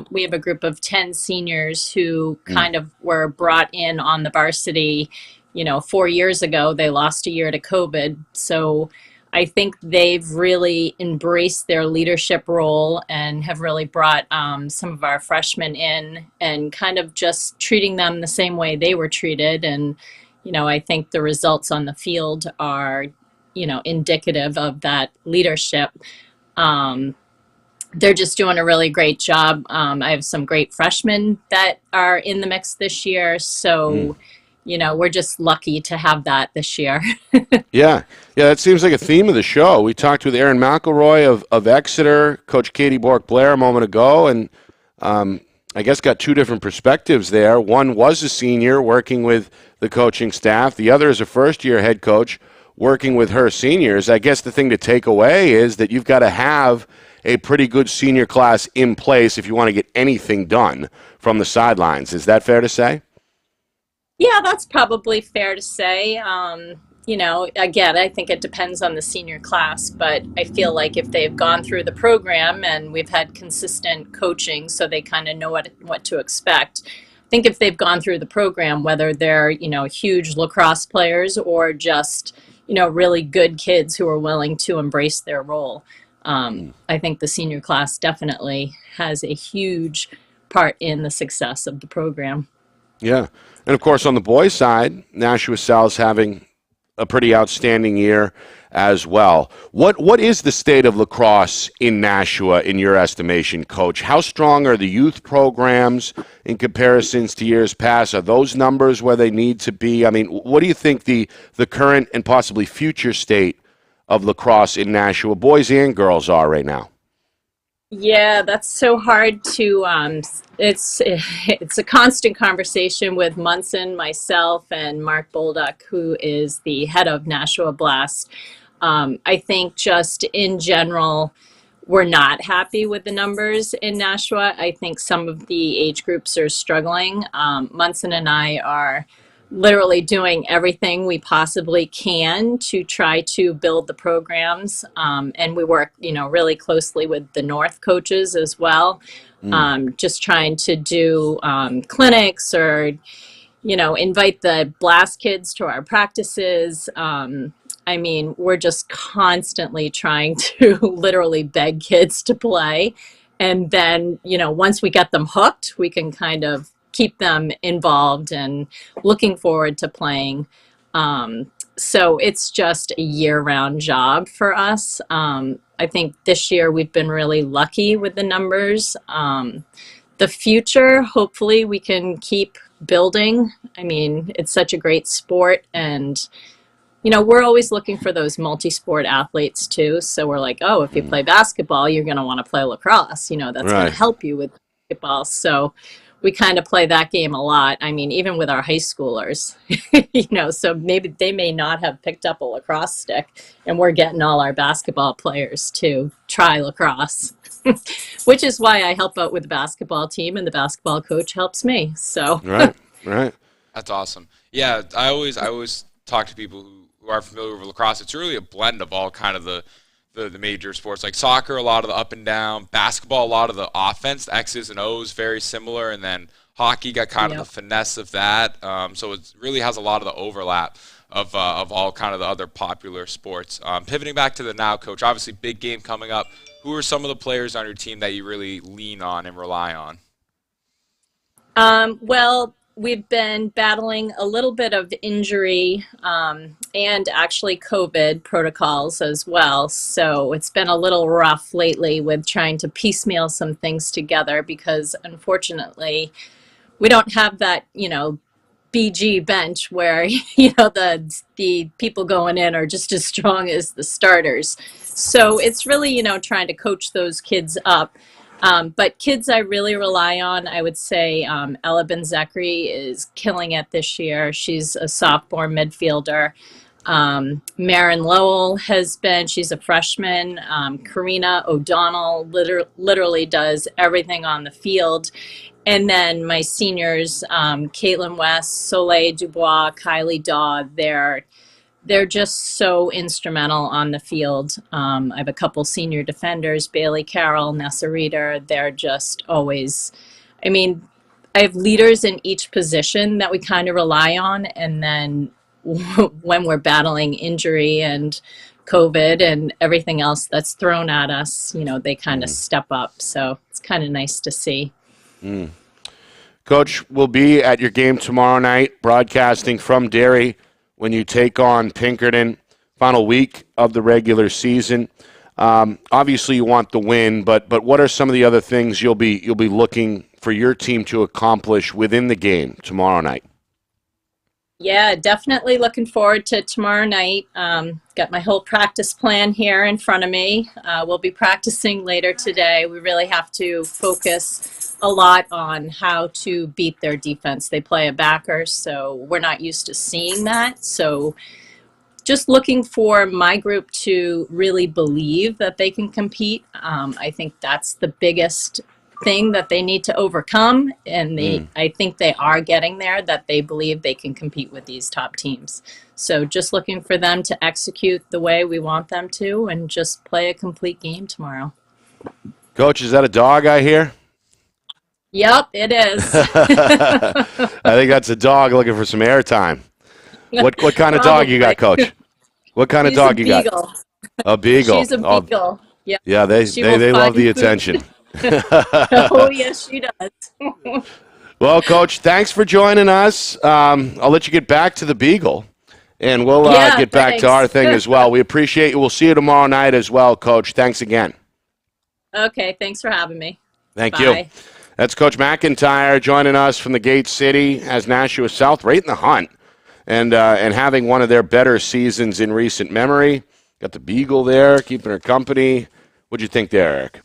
S13: we have a group of 10 seniors who kind of were brought in on the varsity, 4 years ago. They lost a year to COVID. So I think they've really embraced their leadership role and have really brought some of our freshmen in and kind of just treating them the same way they were treated. And, I think the results on the field are indicative of that leadership. They're just doing a really great job. I have some great freshmen that are in the mix this year. So, we're just lucky to have that this year.
S1: Yeah, that seems like a theme of the show. We talked with Aaron McElroy of Exeter, Coach Katie Bork Blair a moment ago, and I guess got two different perspectives there. One was a senior working with the coaching staff. The other is a first-year head coach working with her seniors. I guess the thing to take away is that you've got to have a pretty good senior class in place if you want to get anything done from the sidelines. Is that fair to say?
S13: Yeah, that's probably fair to say. you know, again, I think it depends on the senior class, but I feel like if they've gone through the program and we've had consistent coaching so they kind of know what to expect. I think if they've gone through the program, whether they're, you know, huge lacrosse players or just, you know, really good kids who are willing to embrace their role, I think the senior class definitely has a huge part in the success of the program.
S1: Yeah. And of course, on the boys' side, Nashua South's having a pretty outstanding year as well. What is the state of lacrosse in Nashua, in your estimation, Coach? How strong are the youth programs in comparisons to years past? Are those numbers where they need to be? I mean, what do you think the current and possibly future state of lacrosse in Nashua, boys and girls, are right now?
S13: Yeah, that's so hard to. It's a constant conversation with Munson, myself, and Mark Bolduck, who is the head of Nashua Blast. I think just in general, we're not happy with the numbers in Nashua. I think some of the age groups are struggling. Munson and I are literally doing everything we possibly can to try to build the programs. And we work, you know, really closely with the North coaches as well. Just trying to do clinics or, you know, invite the Blast kids to our practices. I mean, we're just constantly trying to literally beg kids to play. And then, you know, once we get them hooked, we can kind of keep them involved and looking forward to playing. So it's just a year-round job for us. I think this year we've been really lucky with the numbers. The future, hopefully we can keep building. I mean, it's such a great sport, and you know, we're always looking for those multi-sport athletes too. So we're like, oh, if you play basketball, you're going to want to play lacrosse. You know, that's going to help you with basketball. So we kind of play that game a lot. I mean, even with our high schoolers, you know, so maybe they may not have picked up a lacrosse stick, and we're getting all our basketball players to try lacrosse, which is why I help out with the basketball team, and the basketball coach helps me. So
S1: right.
S3: That's awesome. Yeah, I always talk to people who are familiar with lacrosse. It's really a blend of all kind of the major sports, like soccer, a lot of the up and down, basketball, a lot of the offense, the X's and O's, very similar, and then hockey got kind of the finesse of that. So it really has a lot of the overlap of all kind of the other popular sports. Pivoting back to the now, Coach, obviously big game coming up. Who are some of the players on your team that you really lean on and rely on?
S13: Well, we've been battling a little bit of injury and actually COVID protocols as well. So it's been a little rough lately with trying to piecemeal some things together because unfortunately we don't have that, you know, BG bench where, you know, the people going in are just as strong as the starters. So it's really, you know, trying to coach those kids up. But kids I really rely on, I would say Ella Ben-Zekri is killing it this year. She's a sophomore midfielder. Marin Lowell she's a freshman. Karina O'Donnell literally does everything on the field. And then my seniors, Caitlin West, Soleil Dubois, Kylie Daw, they're just so instrumental on the field. I have a couple senior defenders, Bailey Carroll, Nessa Reeder. They're just always, I mean, I have leaders in each position that we kind of rely on. And then when we're battling injury and COVID and everything else that's thrown at us, you know, they kind of step up. So it's kind of nice to see.
S1: Coach, we'll be at your game tomorrow night, broadcasting from Derry when you take on Pinkerton, final week of the regular season. Obviously, you want the win, but what are some of the other things you'll be looking for your team to accomplish within the game tomorrow night?
S13: Yeah, definitely looking forward to tomorrow night. Got my whole practice plan here in front of me. We'll be practicing later today. We really have to focus a lot on how to beat their defense. They play a backer, so we're not used to seeing that. So just looking for my group to really believe that they can compete. I think that's the biggest thing that they need to overcome, and I think they are getting there, that they believe they can compete with these top teams. So just looking for them to execute the way we want them to and just play a complete game tomorrow.
S1: Coach, is that a dog I hear?
S13: Yep, it is.
S1: I think that's a dog looking for some airtime. What kind of dog you got, Coach? What kind of dog you got? A beagle.
S13: She's a beagle.
S1: Yeah, they love the attention.
S13: Oh, yes, she does.
S1: Well, Coach, thanks for joining us. I'll let you get back to the beagle, and we'll get back to our thing as well. We appreciate you. We'll see you tomorrow night as well, Coach. Thanks again.
S13: Okay, thanks for having me.
S1: Thank you. That's Coach McIntyre joining us from the Gate City as Nashua South, right in the hunt, and having one of their better seasons in recent memory. Got the beagle there, keeping her company. What'd you think there, Eric?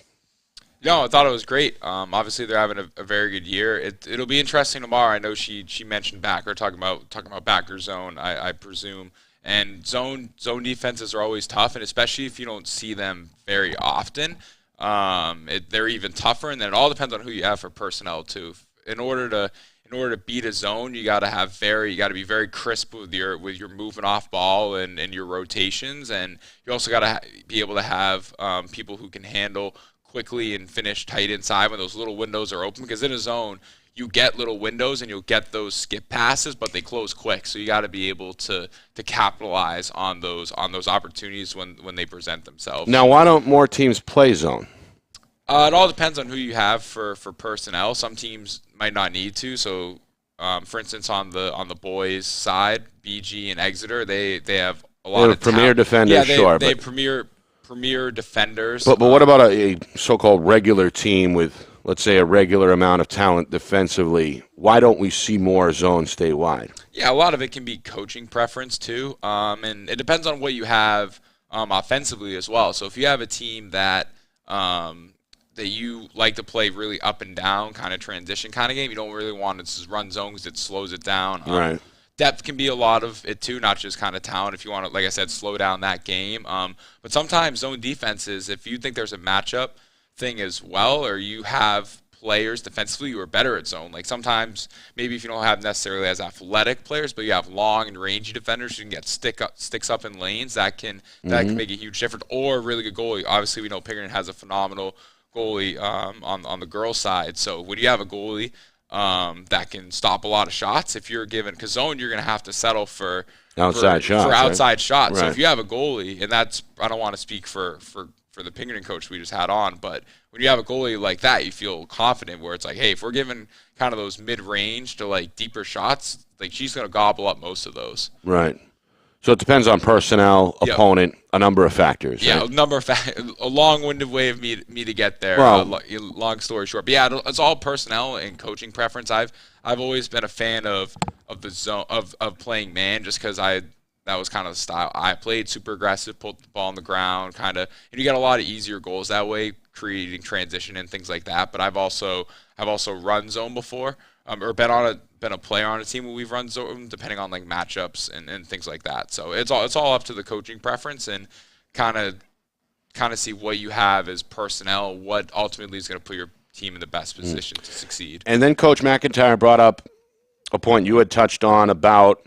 S3: No, I thought it was great. Obviously, they're having a very good year. It'll be interesting tomorrow. I know she mentioned backer, talking about backer zone, I presume. And zone defenses are always tough, and especially if you don't see them very often, they're even tougher. And then it all depends on who you have for personnel too. In order to beat a zone, you got to be very crisp with your moving off ball and your rotations, and you also got to be able to have people who can handle quickly and finish tight inside when those little windows are open, because in a zone you get little windows and you'll get those skip passes, but they close quick, so you got to be able to capitalize on those opportunities when they present themselves.
S1: Now, why don't more teams play zone?
S3: It all depends on who you have for personnel. Some teams might not need to. So, for instance, on the boys' side, BG and Exeter, they have a lot of
S1: premier defenders.
S3: They have premier defenders.
S1: But what about a so-called regular team with, let's say, a regular amount of talent defensively? Why don't we see more zone statewide?
S3: Yeah, a lot of it can be coaching preference too, and it depends on what you have offensively as well. So if you have a team that you like to play really up and down kind of transition kind of game, you don't really want to just run zone because it slows it down.
S1: Right.
S3: Depth can be a lot of it too, not just kind of talent. If you want to, like I said, slow down that game. But sometimes zone defenses, if you think there's a matchup thing as well, or you have players defensively who are better at zone. Like sometimes maybe if you don't have necessarily as athletic players, but you have long and rangy defenders who can get sticks up in lanes, that can make a huge difference. Or a really good goalie. Obviously, we know Pinkerton has a phenomenal goalie on the girls' side. So when you have a goalie that can stop a lot of shots, if you're given, because zone you're going to have to settle for outside shots. Right? So if you have a goalie, and that's, I don't want to speak for the Pinkerton coach we just had on, but when you have a goalie like that, you feel confident where it's like, hey, if we're given kind of those mid-range to like deeper shots, like she's going to gobble up most of those.
S1: Right. So it depends on personnel, opponent, a number of factors.
S3: Yeah,
S1: right?
S3: A long-winded way of me to get there.
S1: Well,
S3: long story short, but yeah, it's all personnel and coaching preference. I've always been a fan of the zone of playing man, just because that was kind of the style I played. Super aggressive, put the ball on the ground, kind of, and you get a lot of easier goals that way, creating transition and things like that. But I've also run zone before, or been a player on a team where we've run zone, depending on like matchups and things like that. So it's all up to the coaching preference, and kind of see what you have as personnel, what ultimately is going to put your team in the best position to succeed.
S1: And then Coach McIntyre brought up a point you had touched on about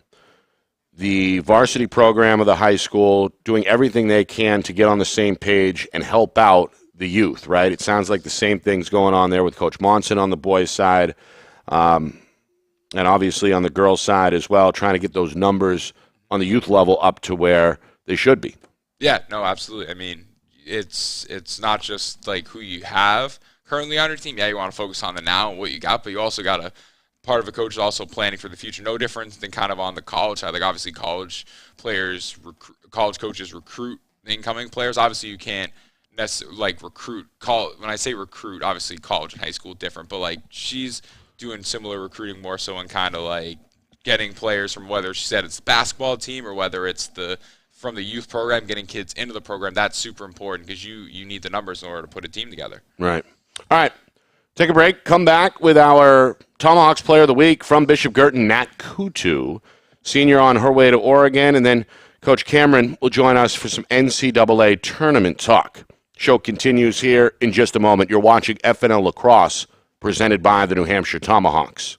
S1: the varsity program of the high school doing everything they can to get on the same page and help out the youth, right? It sounds like the same thing's going on there with Coach Monson on the boys' side, and obviously on the girls' side as well, trying to get those numbers on the youth level up to where they should be.
S3: Yeah, no, absolutely. I mean, it's not just like who you have currently on your team. Yeah, you want to focus on the now and what you got, but you also got to, part of a coach is also planning for the future. No different than kind of on the college side. Like obviously college coaches recruit incoming players. Obviously you can't necessarily like recruit. When I say recruit, obviously college and high school different, but like she's doing similar recruiting more so in kind of like getting players from, whether she said it's the basketball team or whether it's from the youth program, getting kids into the program. That's super important because you need the numbers in order to put a team together.
S1: Right. All right. Take a break. Come back with our Tomahawks Player of the Week from Bishop Girton, Nat Coutu, senior on her way to Oregon. And then Coach Cameron will join us for some NCAA tournament talk Show continues here in just a moment. You're watching FNL Lacrosse, presented by the New Hampshire Tomahawks.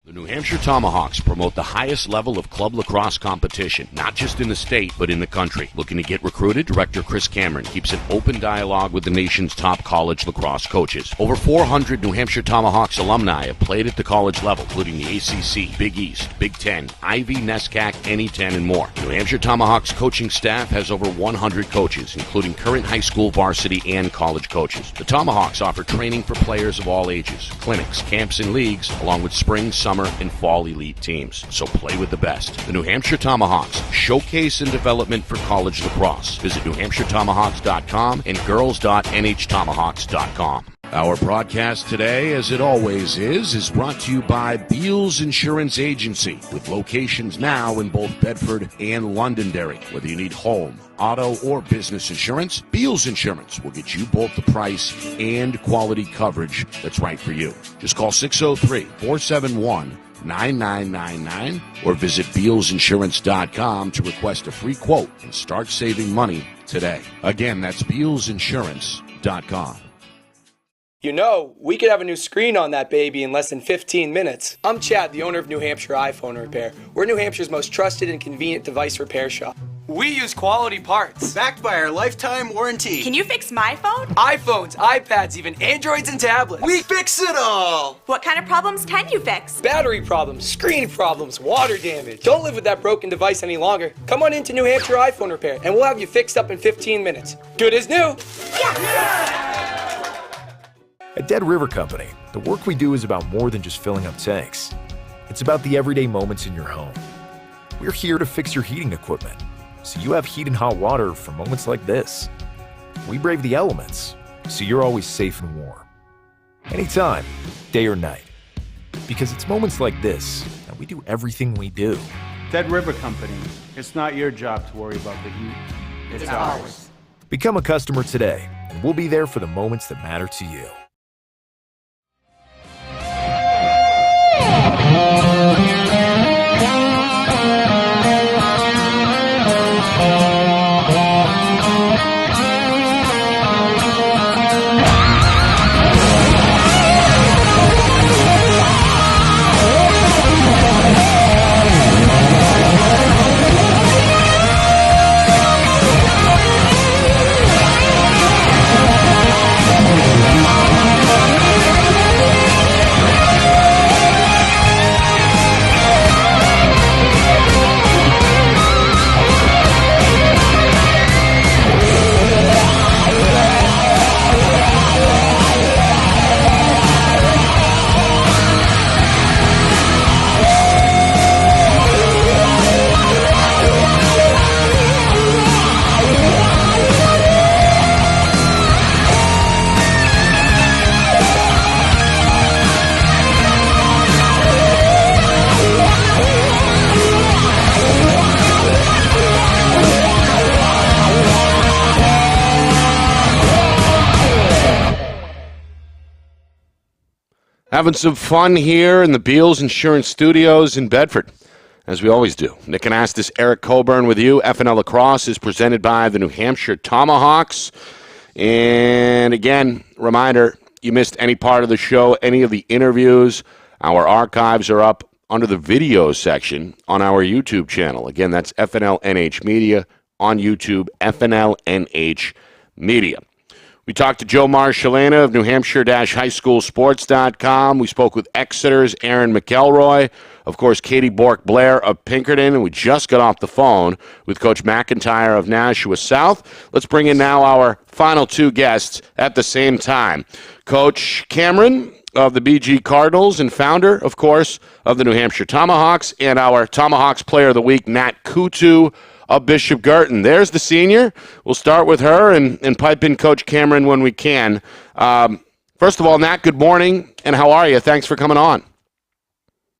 S9: The New Hampshire Tomahawks promote the highest level of club lacrosse competition, not just in the state, but in the country. Looking to get recruited? Director Chris Cameron keeps an open dialogue with the nation's top college lacrosse coaches. Over 400 New Hampshire Tomahawks alumni have played at the college level, including the ACC, Big East, Big Ten, Ivy, NESCAC, NE10, and more. New Hampshire Tomahawks coaching staff has over 100 coaches, including current high school varsity and college coaches. The Tomahawks offer training for players of all ages, clinics, camps, and leagues, along with spring, summer, and fall elite teams. So play with the best. The New Hampshire Tomahawks, showcase and development for college lacrosse. Visit NewHampshireTomahawks.com and girls.nhtomahawks.com. Our broadcast today, as it always is brought to you by Beals Insurance Agency, with locations now in both Bedford and Londonderry. Whether you need home, auto, or business insurance, Beals Insurance will get you both the price and quality coverage that's right for you. Just call 603-471-9999 or visit BealsInsurance.com to request a free quote and start saving money today. Again, that's BealsInsurance.com.
S2: You know, we could have a new screen on that baby in less than 15 minutes. I'm Chad, the owner of New Hampshire iPhone Repair. We're New Hampshire's most trusted and convenient device repair shop. We use quality parts,
S10: Backed by our lifetime warranty.
S4: Can you fix my phone?
S2: iPhones, iPads, even Androids and tablets.
S10: We fix it all!
S4: What kind of problems can you fix?
S2: Battery problems, screen problems, water damage. Don't live with that broken device any longer. Come on into New Hampshire iPhone Repair and we'll have you fixed up in 15 minutes. Good as new.
S5: At Dead River Company, the work we do is about more than just filling up tanks. It's about the everyday moments in your home. We're here to fix your heating equipment, so you have heat and hot water for moments like this. We brave the elements, so you're always safe and warm. Anytime, day or night. Because it's moments like this that we do everything we do.
S6: Dead River Company. It's not your job to worry about the heat. It's ours.
S5: Become a customer today, and we'll be there for the moments that matter to you.
S1: Having some fun here in the Beals Insurance Studios in Bedford, as we always do. Nick Anastas, Eric Coburn with you. FNL Lacrosse is presented by the New Hampshire Tomahawks. And again, reminder, you missed any part of the show, any of the interviews, our archives are up under the video section on our YouTube channel. Again, that's FNLNH Media on YouTube, FNLNH Media. We talked to Joe Marchand of New Hampshire-highschoolsports.com. We spoke with Exeter's Aaron McElroy, of course, Katie Bork Blair of Pinkerton, and we just got off the phone with Coach McIntyre of Nashua South. Let's bring in now our final two guests at the same time. Coach Cameron of the BG Cardinals and founder, of course, of the New Hampshire Tomahawks, and our Tomahawks Player of the Week, Nat Coutu of Bishop Girton. There's the senior. We'll start with her and pipe in Coach Cameron when we can. First of all, Nat, good morning, and how are you? Thanks for coming on.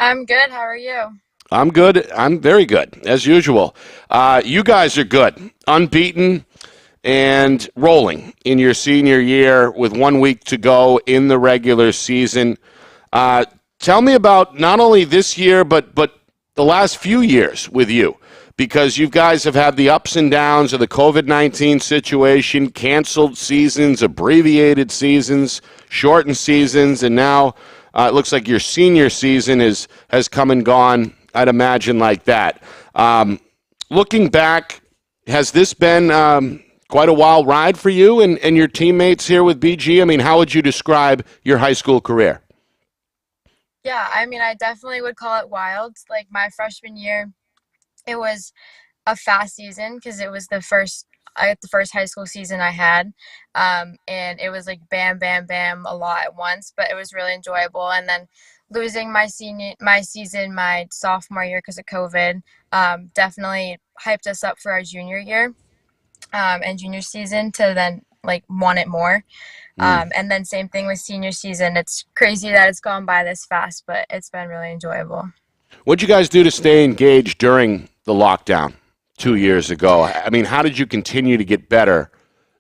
S14: I'm good. How are you?
S1: I'm good. I'm very good, as usual. You guys are good. Unbeaten and rolling in your senior year with 1 week to go in the regular season. Tell me about not only this year, but the last few years with you. because you guys have had the ups and downs of the COVID-19 situation, canceled seasons, abbreviated seasons, shortened seasons, and now it looks like your senior season has come and gone, I'd imagine, like that. Looking back, has this been quite a wild ride for you and your teammates here with BG? I mean, how would you describe your high school career?
S14: Yeah, I mean, I definitely would call it wild. Like my freshman year, it was a fast season because it was the first high school season I had, and it was like bam, bam, bam, a lot at once. But it was really enjoyable. And then losing my season, my sophomore year because of COVID, definitely hyped us up for our junior year, and junior season to then like want it more. And then same thing with senior season. It's crazy that it's gone by this fast, but it's been really enjoyable.
S1: What'd you guys do to stay engaged during the lockdown 2 years ago? I mean, how did you continue to get better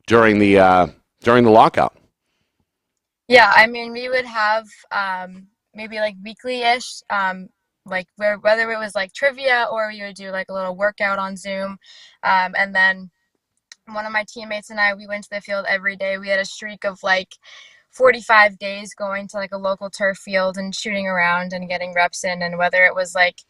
S1: during the lockout?
S14: Yeah, I mean, we would have maybe like weekly-ish, like whether it was like trivia or we would do like a little workout on Zoom. And then one of my teammates and I, we went to the field every day. We had a streak of like 45 days going to like a local turf field and shooting around and getting reps in. And whether it was like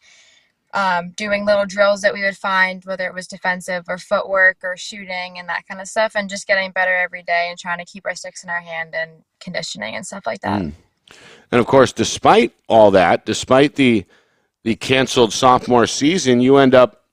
S14: doing little drills that we would find, whether it was defensive or footwork or shooting and that kind of stuff, and just getting better every day and trying to keep our sticks in our hand and conditioning and stuff like that.
S1: And of course, despite all that, despite the canceled sophomore season, you end up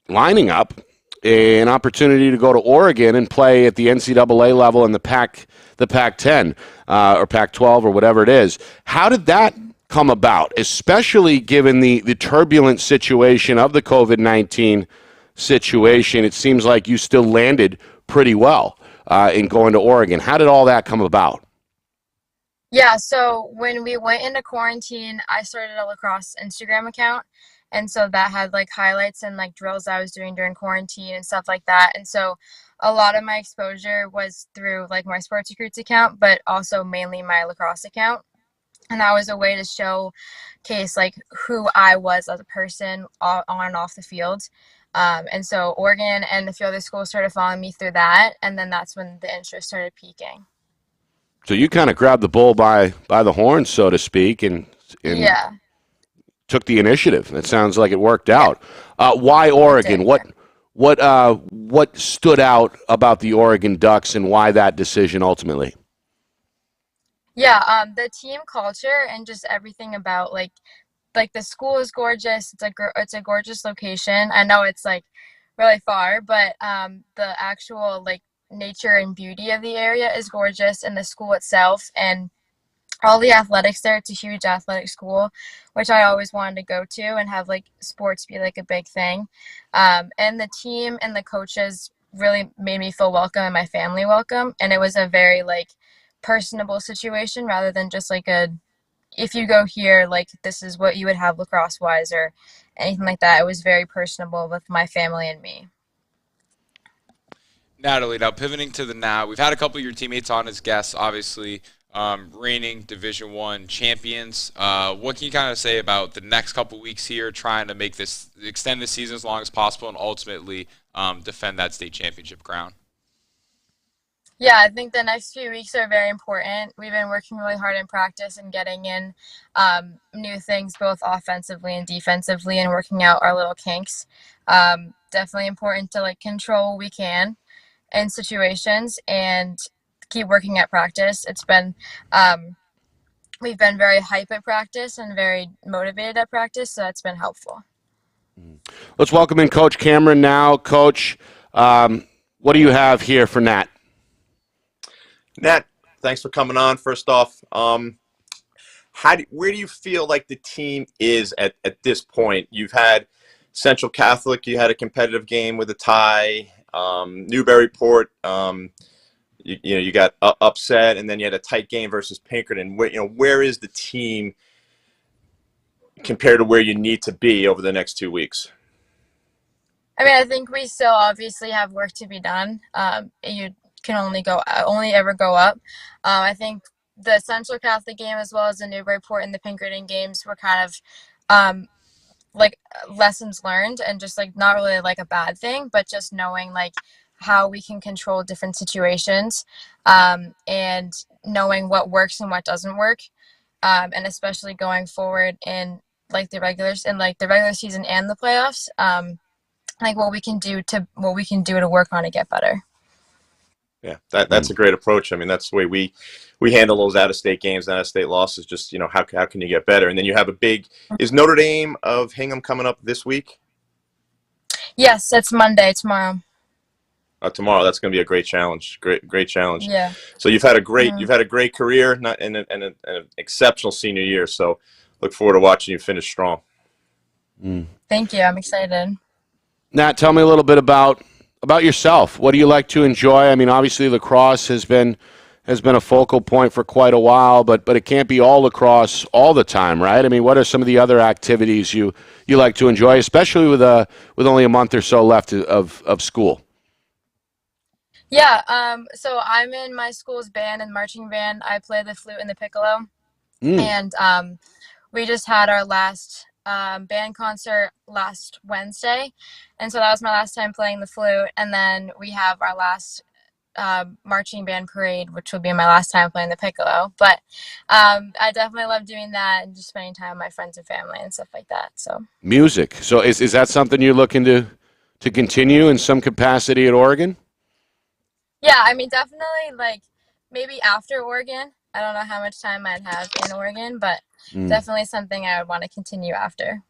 S1: lining up an opportunity to go to Oregon and play at the NCAA level in the Pac-10 or Pac-12 or whatever it is. How did that come about, especially given the turbulent situation of the COVID-19 situation? It seems like you still landed pretty well in going to Oregon. How did all that come about?
S14: Yeah, so when we went into quarantine, I started a lacrosse Instagram account. And so that had like highlights and like drills I was doing during quarantine and stuff like that. And so a lot of my exposure was through like my Sports Recruits account, but also mainly my lacrosse account. And that was a way to showcase like who I was as a person on and off the field. And so Oregon and a few other schools started following me through that. And then that's when the interest started peaking.
S1: So you kind of grabbed the bull by the horns, so to speak, and
S14: yeah.
S1: Took the initiative. It sounds like it worked out. Why Oregon? What stood out about the Oregon Ducks and why that decision ultimately?
S14: Yeah, the team culture and just everything about like the school is gorgeous. It's a gorgeous location. I know it's like really far, but the actual like nature and beauty of the area is gorgeous, and the school itself and all the athletics there. It's a huge athletic school, which I always wanted to go to and have like sports be like a big thing. And the team and the coaches really made me feel welcome and my family welcome. And it was a very like personable situation rather than just like if you go here, like this is what you would have lacrosse wise or anything like that. It was very personable with my family and me.
S3: Natalie, now pivoting to the now, we've had a couple of your teammates on as guests, obviously. Reigning Division I champions. What can you kind of say about the next couple weeks here, trying to extend the season as long as possible and ultimately defend that state championship crown?
S14: Yeah, I think the next few weeks are very important. We've been working really hard in practice and getting in new things both offensively and defensively and working out our little kinks. Definitely important to like control what we can in situations and keep working at practice. It's been we've been very hype at practice and very motivated at practice, so that's been helpful.
S1: Let's welcome in Coach Cameron now. Coach, what do you have here for Nat?
S15: Nat, thanks for coming on. First off, where do you feel like the team is at this point? You've had Central Catholic, you had a competitive game with a tie. Newburyport, you got upset, and then you had a tight game versus Pinkerton. Where is the team compared to where you need to be over the next 2 weeks?
S14: I mean, I think we still obviously have work to be done. You can only ever go up. I think the Central Catholic game as well as the Newburyport and the Pinkerton games were kind of like lessons learned, and just like not really like a bad thing, but just knowing like how we can control different situations, and knowing what works and what doesn't work, and especially going forward in like the regular season and the playoffs, like what we can do to work on to get better.
S15: Yeah, that's a great approach. I mean, that's the way we handle those out-of-state games, out-of-state losses. Just, how can you get better? And then you have is Notre Dame of Hingham coming up this week?
S14: Yes, it's Monday, tomorrow.
S15: Tomorrow. That's going to be a great challenge. Great challenge.
S14: Yeah.
S15: So you've had a great career, and an exceptional senior year. So look forward to watching you finish strong.
S14: Thank you. I'm excited.
S1: Nat, tell me a little bit about yourself. What do you like to enjoy? I mean, obviously lacrosse has been a focal point for quite a while, but it can't be all lacrosse all the time, right? I mean, what are some of the other activities you like to enjoy, especially with only a month or so left of school?
S14: Yeah, so I'm in my school's band and marching band. I play the flute and the piccolo. And we just had our last band concert last Wednesday, and so that was my last time playing the flute. And then we have our last marching band parade, which will be my last time playing the piccolo. But I definitely love doing that and just spending time with my friends and family and stuff like that. So
S1: music. So is that something you're looking to continue in some capacity at Oregon?
S14: Yeah, I mean, definitely, like, maybe after Oregon. I don't know how much time I'd have in Oregon, but definitely something I would want to continue after.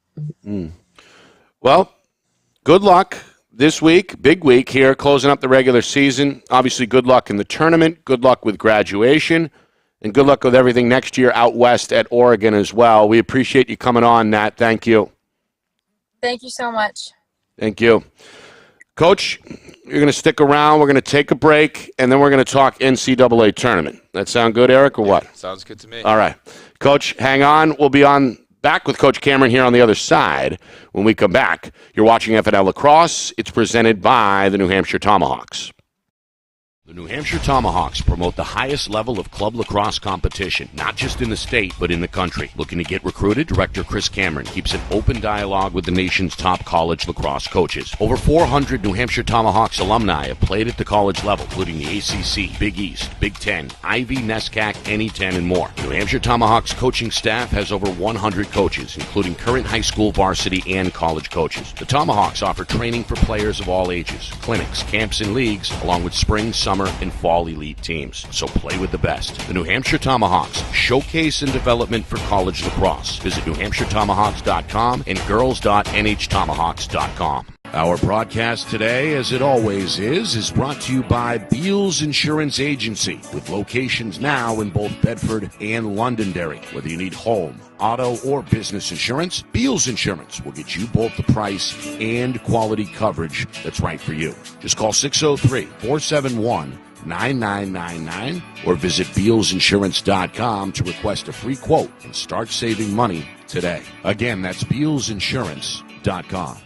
S1: Well, good luck this week. Big week here, closing up the regular season. Obviously, good luck in the tournament. Good luck with graduation. And good luck with everything next year out west at Oregon as well. We appreciate you coming on, Nat. Thank you.
S14: Thank you so much.
S1: Thank you. Coach, you're going to stick around. We're going to take a break, and then we're going to talk NCAA tournament. That sound good, Eric, or what?
S3: Sounds good to me.
S1: All right. Coach, hang on. We'll be back with Coach Cameron here on the other side. When we come back, you're watching FNL Lacrosse. It's presented by the New Hampshire Tomahawks.
S9: The New Hampshire Tomahawks promote the highest level of club lacrosse competition, not just in the state, but in the country. Looking to get recruited? Director Chris Cameron keeps an open dialogue with the nation's top college lacrosse coaches. Over 400 New Hampshire Tomahawks alumni have played at the college level, including the ACC, Big East, Big Ten, Ivy, NESCAC, NE10, and more. New Hampshire Tomahawks coaching staff has over 100 coaches, including current high school varsity and college coaches. The Tomahawks offer training for players of all ages, clinics, camps, and leagues, along with spring, summer, and fall elite teams. So play with the best. The New Hampshire Tomahawks, showcase and development for college lacrosse. Visit NewHampshireTomahawks.com and girls.nhtomahawks.com. Our broadcast today, as it always is brought to you by Beals Insurance Agency, with locations now in both Bedford and Londonderry. Whether you need home, auto, or business insurance, Beals Insurance will get you both the price and quality coverage that's right for you. Just call 603-471-9999 or visit BealsInsurance.com to request a free quote and start saving money today. Again, that's BealsInsurance.com.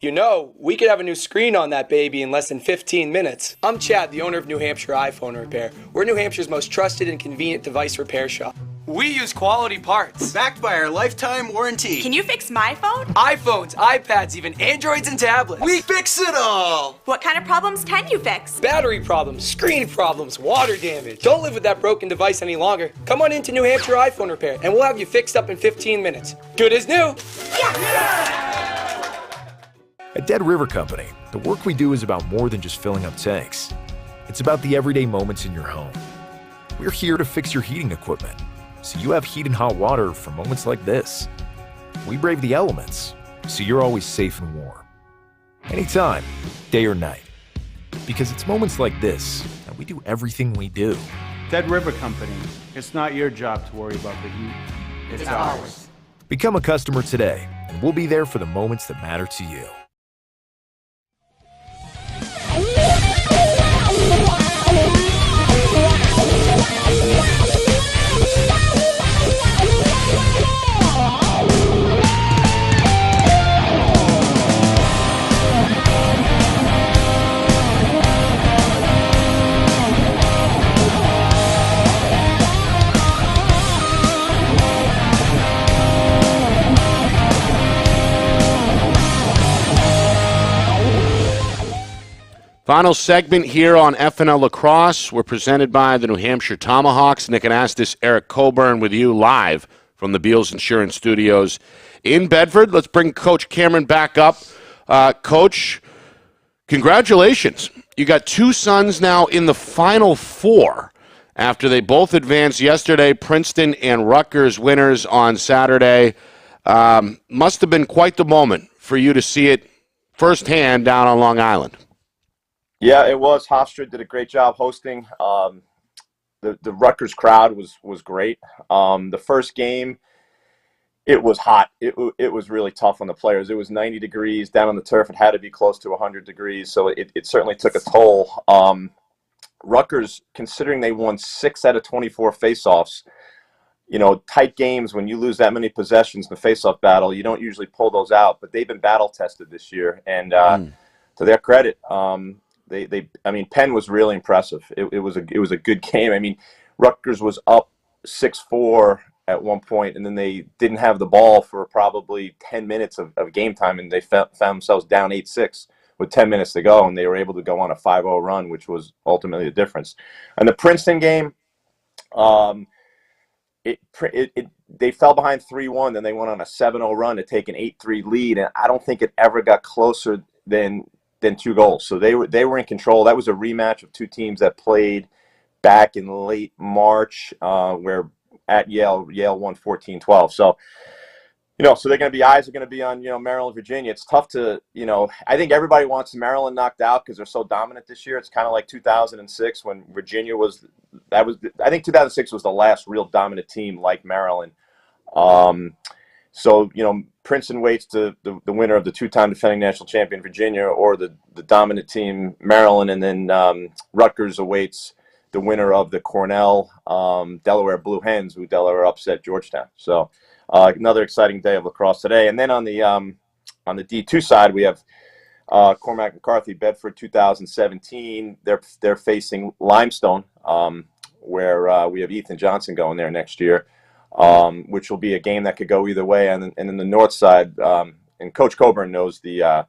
S2: We could have a new screen on that baby in less than 15 minutes. I'm Chad, the owner of New Hampshire iPhone Repair. We're New Hampshire's most trusted and convenient device repair shop. We use quality parts.
S10: Backed by our lifetime warranty.
S4: Can you fix my phone?
S2: iPhones, iPads, even Androids and tablets.
S10: We fix it all!
S4: What kind of problems can you fix?
S2: Battery problems, screen problems, water damage. Don't live with that broken device any longer. Come on into New Hampshire iPhone Repair and we'll have you fixed up in 15 minutes. Good as new.
S5: At Dead River Company, the work we do is about more than just filling up tanks. It's about the everyday moments in your home. We're here to fix your heating equipment, so you have heat and hot water for moments like this. We brave the elements, so you're always safe and warm. Anytime, day or night. Because it's moments like this that we do everything we do.
S6: Dead River Company. It's not your job to worry about the heat. It's ours.
S5: Become a customer today, and we'll be there for the moments that matter to you.
S1: Final segment here on FNL Lacrosse. We're presented by the New Hampshire Tomahawks. Nick Anastas, Eric Coburn with you live from the Beals Insurance Studios in Bedford. Let's bring Coach Cameron back up. Coach, congratulations. You got two sons now in the Final Four after they both advanced yesterday. Princeton and Rutgers winners on Saturday. Must have been quite the moment for you to see it firsthand down on Long Island.
S15: Yeah, it was. Hofstra did a great job hosting. The Rutgers crowd was great. The first game, it was hot. It was really tough on the players. It was 90 degrees down on the turf. It had to be close to 100 degrees, so it certainly took a toll. Rutgers, considering they won 6 out of 24 faceoffs, tight games, when you lose that many possessions in the faceoff battle, you don't usually pull those out. But they've been battle tested this year, and to their credit, Penn was really impressive. It was a good game. Rutgers was up 6-4 at one point, and then they didn't have the ball for probably 10 minutes of game time, and they found themselves down 8-6 with 10 minutes to go, and they were able to go on a 5-0 run, which was ultimately the difference. And the Princeton game, they fell behind 3-1, then they went on a 7-0 run to take an 8-3 lead, and I don't think it ever got closer than 2 goals. So they were in control. That was a rematch of two teams that played back in late March, where at Yale won 14-12. So, so they're going to be eyes are going to be on, Maryland, Virginia. It's tough to, I think everybody wants Maryland knocked out because they're so dominant this year. It's kind of like 2006 when Virginia I think 2006 was the last real dominant team like Maryland. So, Princeton waits to the winner of the 2-time defending national champion Virginia or the dominant team Maryland, and then Rutgers awaits the winner of the Cornell Delaware Blue Hens, who Delaware upset Georgetown. So another exciting day of lacrosse today. And then on the D2 side, we have Cormac McCarthy, Bedford 2017. They're facing Limestone, where we have Ethan Johnson going there next year. Which will be a game that could go either way. And in the north side, and Coach Coburn knows the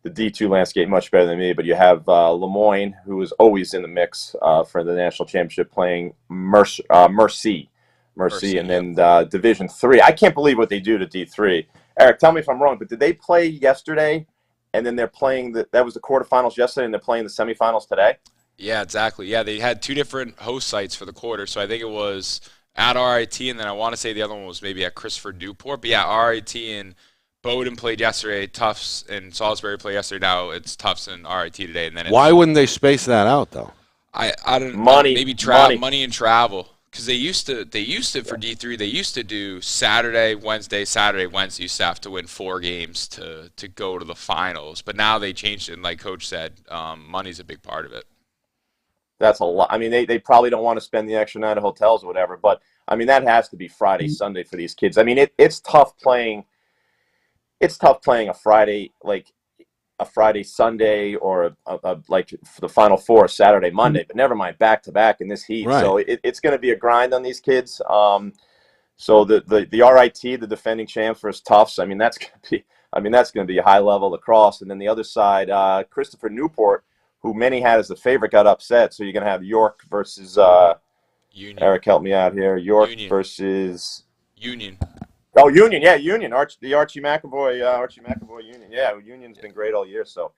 S15: D2 landscape much better than me, but you have Lemoyne, who is always in the mix for the national championship, playing Mercy, and then Division 3. I can't believe what they do to D3. Eric, tell me if I'm wrong, but did they play yesterday, and then they're playing that was the quarterfinals yesterday, and they're playing the semifinals today?
S3: Yeah, exactly. Yeah, they had 2 different host sites for the quarter, so I think it was at RIT, and then I want to say the other one was maybe at Christopher Newport. But yeah, RIT and Bowdoin played yesterday. Tufts and Salisbury played yesterday. Now it's Tufts and RIT today. And then
S1: why wouldn't they space that out though?
S3: I don't know. Maybe money and travel, because they used to for D3. They used to do Saturday, Wednesday. You used to have to win 4 games to go to the finals. But now they changed it, and like Coach said, money's a big part of it.
S15: That's a lot. They probably don't want to spend the extra night at hotels or whatever, but that has to be Friday, Sunday for these kids. It's tough playing. It's tough playing a Friday, like a Friday, Sunday, or like for the Final Four, Saturday, Monday. But never mind back to back in this heat. Right. So it's going to be a grind on these kids. So the RIT, the defending champs versus Tufts. That's going to be a high level lacrosse. And then the other side, Christopher Newport, who many had as the favorite, got upset. So you're going to have York versus
S3: Union.
S15: Eric, help me out here. York
S3: Union
S15: versus
S3: Union.
S15: Oh, Union, yeah, Union. The Archie McElroy Union. Yeah, Union's been great all year. So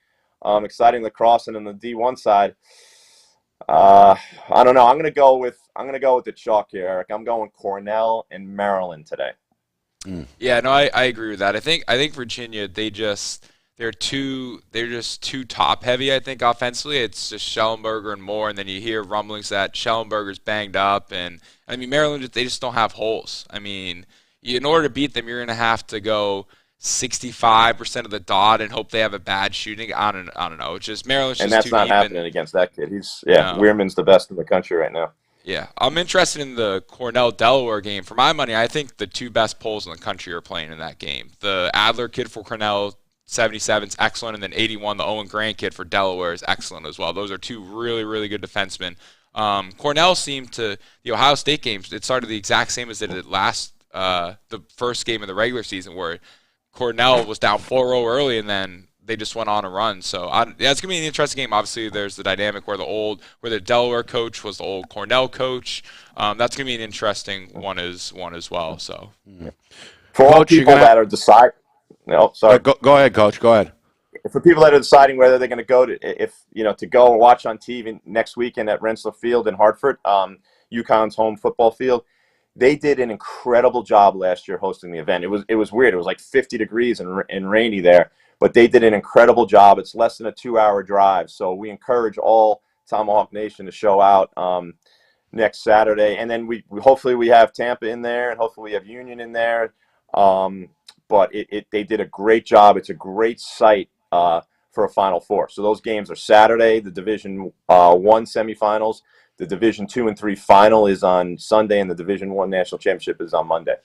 S15: exciting lacrosse. And on the D1 side, I don't know. I'm going to go with the chalk here, Eric. I'm going Cornell and Maryland today.
S3: Yeah, no, I agree with that. I think Virginia, they're just too top heavy, I think, offensively. It's just Schellenberger and Moore, and then you hear rumblings that Schellenberger's banged up, and Maryland, they just don't have holes. In order to beat them, you're going to have to go 65% of the dot and hope they have a bad shooting. I don't know. It's just Maryland's just too deep.
S15: And that's not happening against that kid. Weirman's the best in the country right now.
S3: Yeah, I'm interested in the Cornell-Delaware game. For my money, I think the 2 best polls in the country are playing in that game. The Adler kid for Cornell, 77 is excellent, and then 81, the Owen Grant kid for Delaware, is excellent as well. Those are 2 really, really good defensemen. Cornell seemed to, the Ohio State games, it started the exact same as it did the first game of the regular season, where Cornell was down 4-0 early, and then they just went on a run. So yeah, it's gonna be an interesting game. Obviously, there's the dynamic where the Delaware coach was the old Cornell coach. That's gonna be an interesting one as well. So
S15: for all people that are deciding, no, sorry.
S1: Go ahead, Coach. Go ahead.
S15: For people that are deciding whether they're going to go to watch on TV next weekend at Rensselaer Field in Hartford, UConn's home football field, they did an incredible job last year hosting the event. It was weird. It was like 50 degrees and rainy there, but they did an incredible job. It's less than a 2-hour drive, so we encourage all Tomahawk Nation to show out next Saturday, and then we hopefully we have Tampa in there, and hopefully we have Union in there. But they did a great job. It's a great site for a Final Four. So those games are Saturday. The Division 1 semifinals, the Division 2 and 3 final is on Sunday, and the Division 1 national championship is on Monday.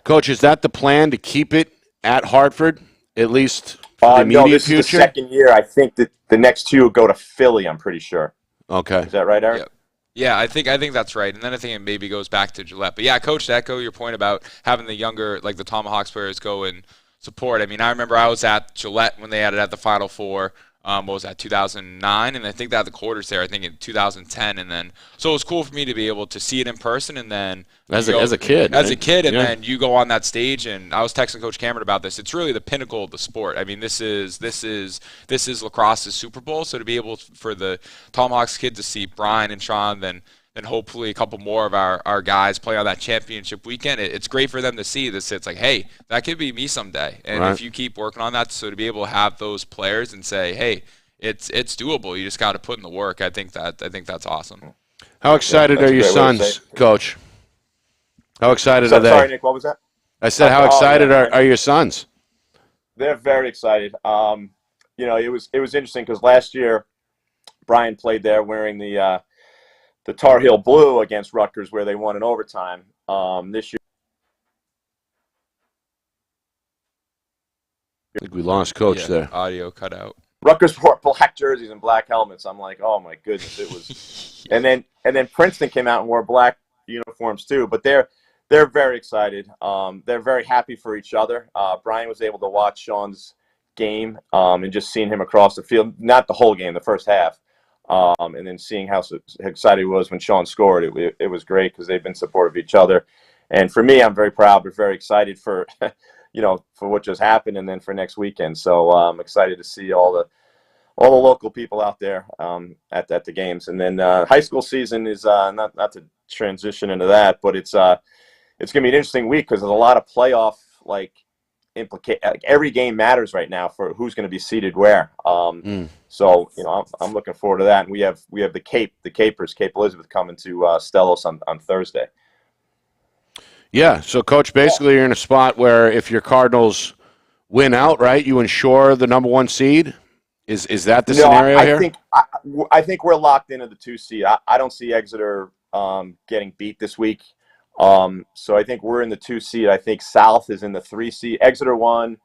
S1: Coach, is that the plan to keep it at Hartford, at least for the immediate
S15: no, this
S1: future?
S15: Is the second year. I think that the next two will go to Philly, I'm pretty sure.
S1: Okay.
S15: Is that right, Eric?
S3: Yep. Yeah, I think that's right. And then I think it maybe goes back to Gillette. But yeah, Coach, to echo your point about having the younger, like the Tomahawks players go and support. I mean, I remember I was at Gillette when they had it at the Final Four. What was that, 2009? And I think they had the quarters there, I think, in 2010. And then, so it was cool for me to be able to see it in person. And then
S1: as a kid,
S3: and then you go on that stage. And I was texting Coach Cameron about this. It's really the pinnacle of the sport. I mean, this is lacrosse's Super Bowl. So to be able for the Tomahawks kid to see Brian and Sean, then hopefully a couple more of our guys play on that championship weekend. It's great for them to see this. It's like, hey, that could be me someday. And if you keep working on that, so to be able to have those players and say, hey, it's doable. You just got to put in the work. I think that's awesome.
S1: How excited are your sons, Coach? How excited are they?
S15: Sorry, Nick, what was that?
S1: I said, how excited are your sons?
S15: They're very excited. It was interesting because last year Brian played there wearing the Tar Heel blue against Rutgers, where they won in overtime. This year,
S1: I think we lost Coach there.
S3: Audio cut out.
S15: Rutgers wore black jerseys and black helmets. I'm like, oh my goodness, it was. and then Princeton came out and wore black uniforms too. But they're very excited. They're very happy for each other. Brian was able to watch Sean's game and just seeing him across the field, not the whole game, the first half. And then seeing how excited he was when Sean scored, it was great because they've been supportive of each other. And for me, I'm very proud, but very excited for, for what just happened, and then for next weekend. So I'm excited to see all the local people out there at the games. And then high school season is not to transition into that, but it's going to be an interesting week because there's a lot of playoff every game matters right now for who's going to be seated where. So I'm looking forward to that. And we have the Capers, Cape Elizabeth, coming to Stellos on Thursday.
S1: Yeah. So, Coach, basically you're in a spot where if your Cardinals win outright, you ensure the number 1 seed. Is that the scenario here?
S15: I think we're locked into the 2 seed. I don't see Exeter getting beat this week. So I think we're in the 2 seed. I think South is in the 3 seed. Exeter 1,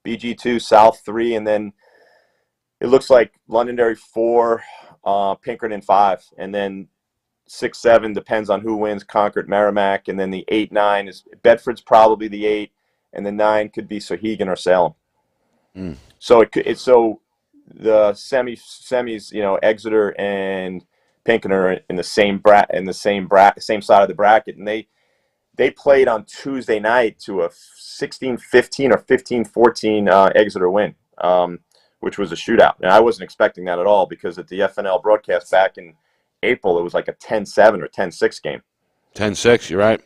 S15: BG 2, South 3, and then it looks like Londonderry 4, Pinkerton 5, and then 6, 7 depends on who wins. Concord, Merrimack, and then the 8, 9 is Bedford's probably the 8, and the 9 could be Sohegan or Salem. So so the semis, Exeter and Pinkerton are in the same same side of the bracket, and they played on Tuesday night to a 16-15 or 15-14 Exeter win, which was a shootout. And I wasn't expecting that at all because at the FNL broadcast back in April, it was like a 10-7 or 10-6 game.
S1: 10-6, you're right.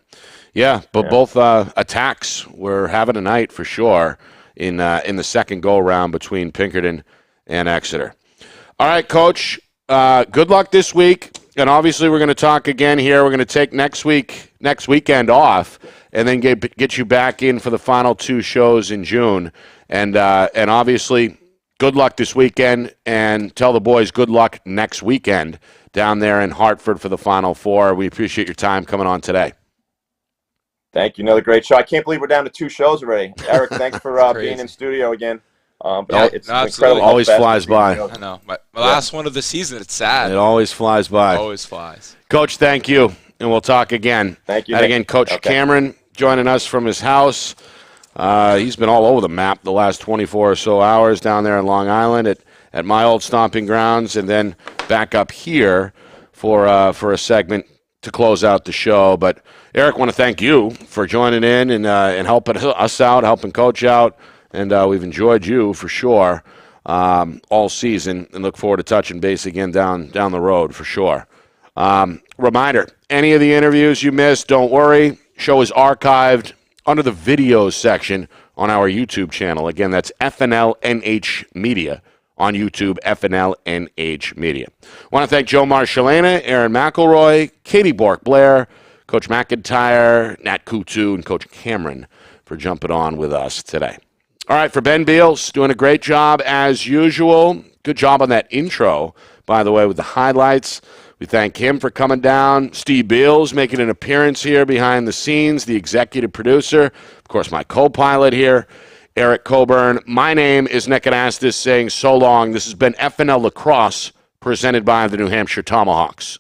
S1: Yeah, but both attacks were having a night for sure in the second go-around between Pinkerton and Exeter. All right, Coach, good luck this week. And obviously we're going to talk again here. We're going to take next weekend off and then get you back in for the final 2 shows in June. And obviously, good luck this weekend, and tell the boys good luck next weekend down there in Hartford for the Final Four. We appreciate your time coming on today.
S15: Thank you. Another great show. I can't believe we're down to 2 shows already. Eric, thanks for being in studio again. It's incredible.
S1: Always flies by.
S3: I know. My last one of the season. It's sad.
S1: It always flies by.
S3: Always flies.
S1: Coach, thank you, and we'll talk again.
S15: Thank you.
S1: And again, Coach Cameron joining us from his house He's been all over the map the last 24 or so hours down there in Long Island at my old stomping grounds, and then back up here for a segment to close out the show. But Eric, I want to thank you for joining in and helping us out, helping Coach out, and we've enjoyed you for sure all season, and look forward to touching base again down the road for sure. Reminder, any of the interviews you missed, don't worry. Show is archived under the videos section on our YouTube channel. Again, that's FNLNH Media on YouTube, FNLNH Media. I want to thank Joe Marchand, Aaron McElroy, Katie Bork, Blair, Coach McIntyre, Nat Coutu, and Coach Cameron for jumping on with us today. All right, for Ben Beals, doing a great job as usual. Good job on that intro, by the way, with the highlights. We thank him for coming down. Steve Beals making an appearance here behind the scenes, the executive producer. Of course, my co-pilot here, Eric Coburn. My name is Nick Anastas saying so long. This has been FNL Lacrosse presented by the New Hampshire Tomahawks.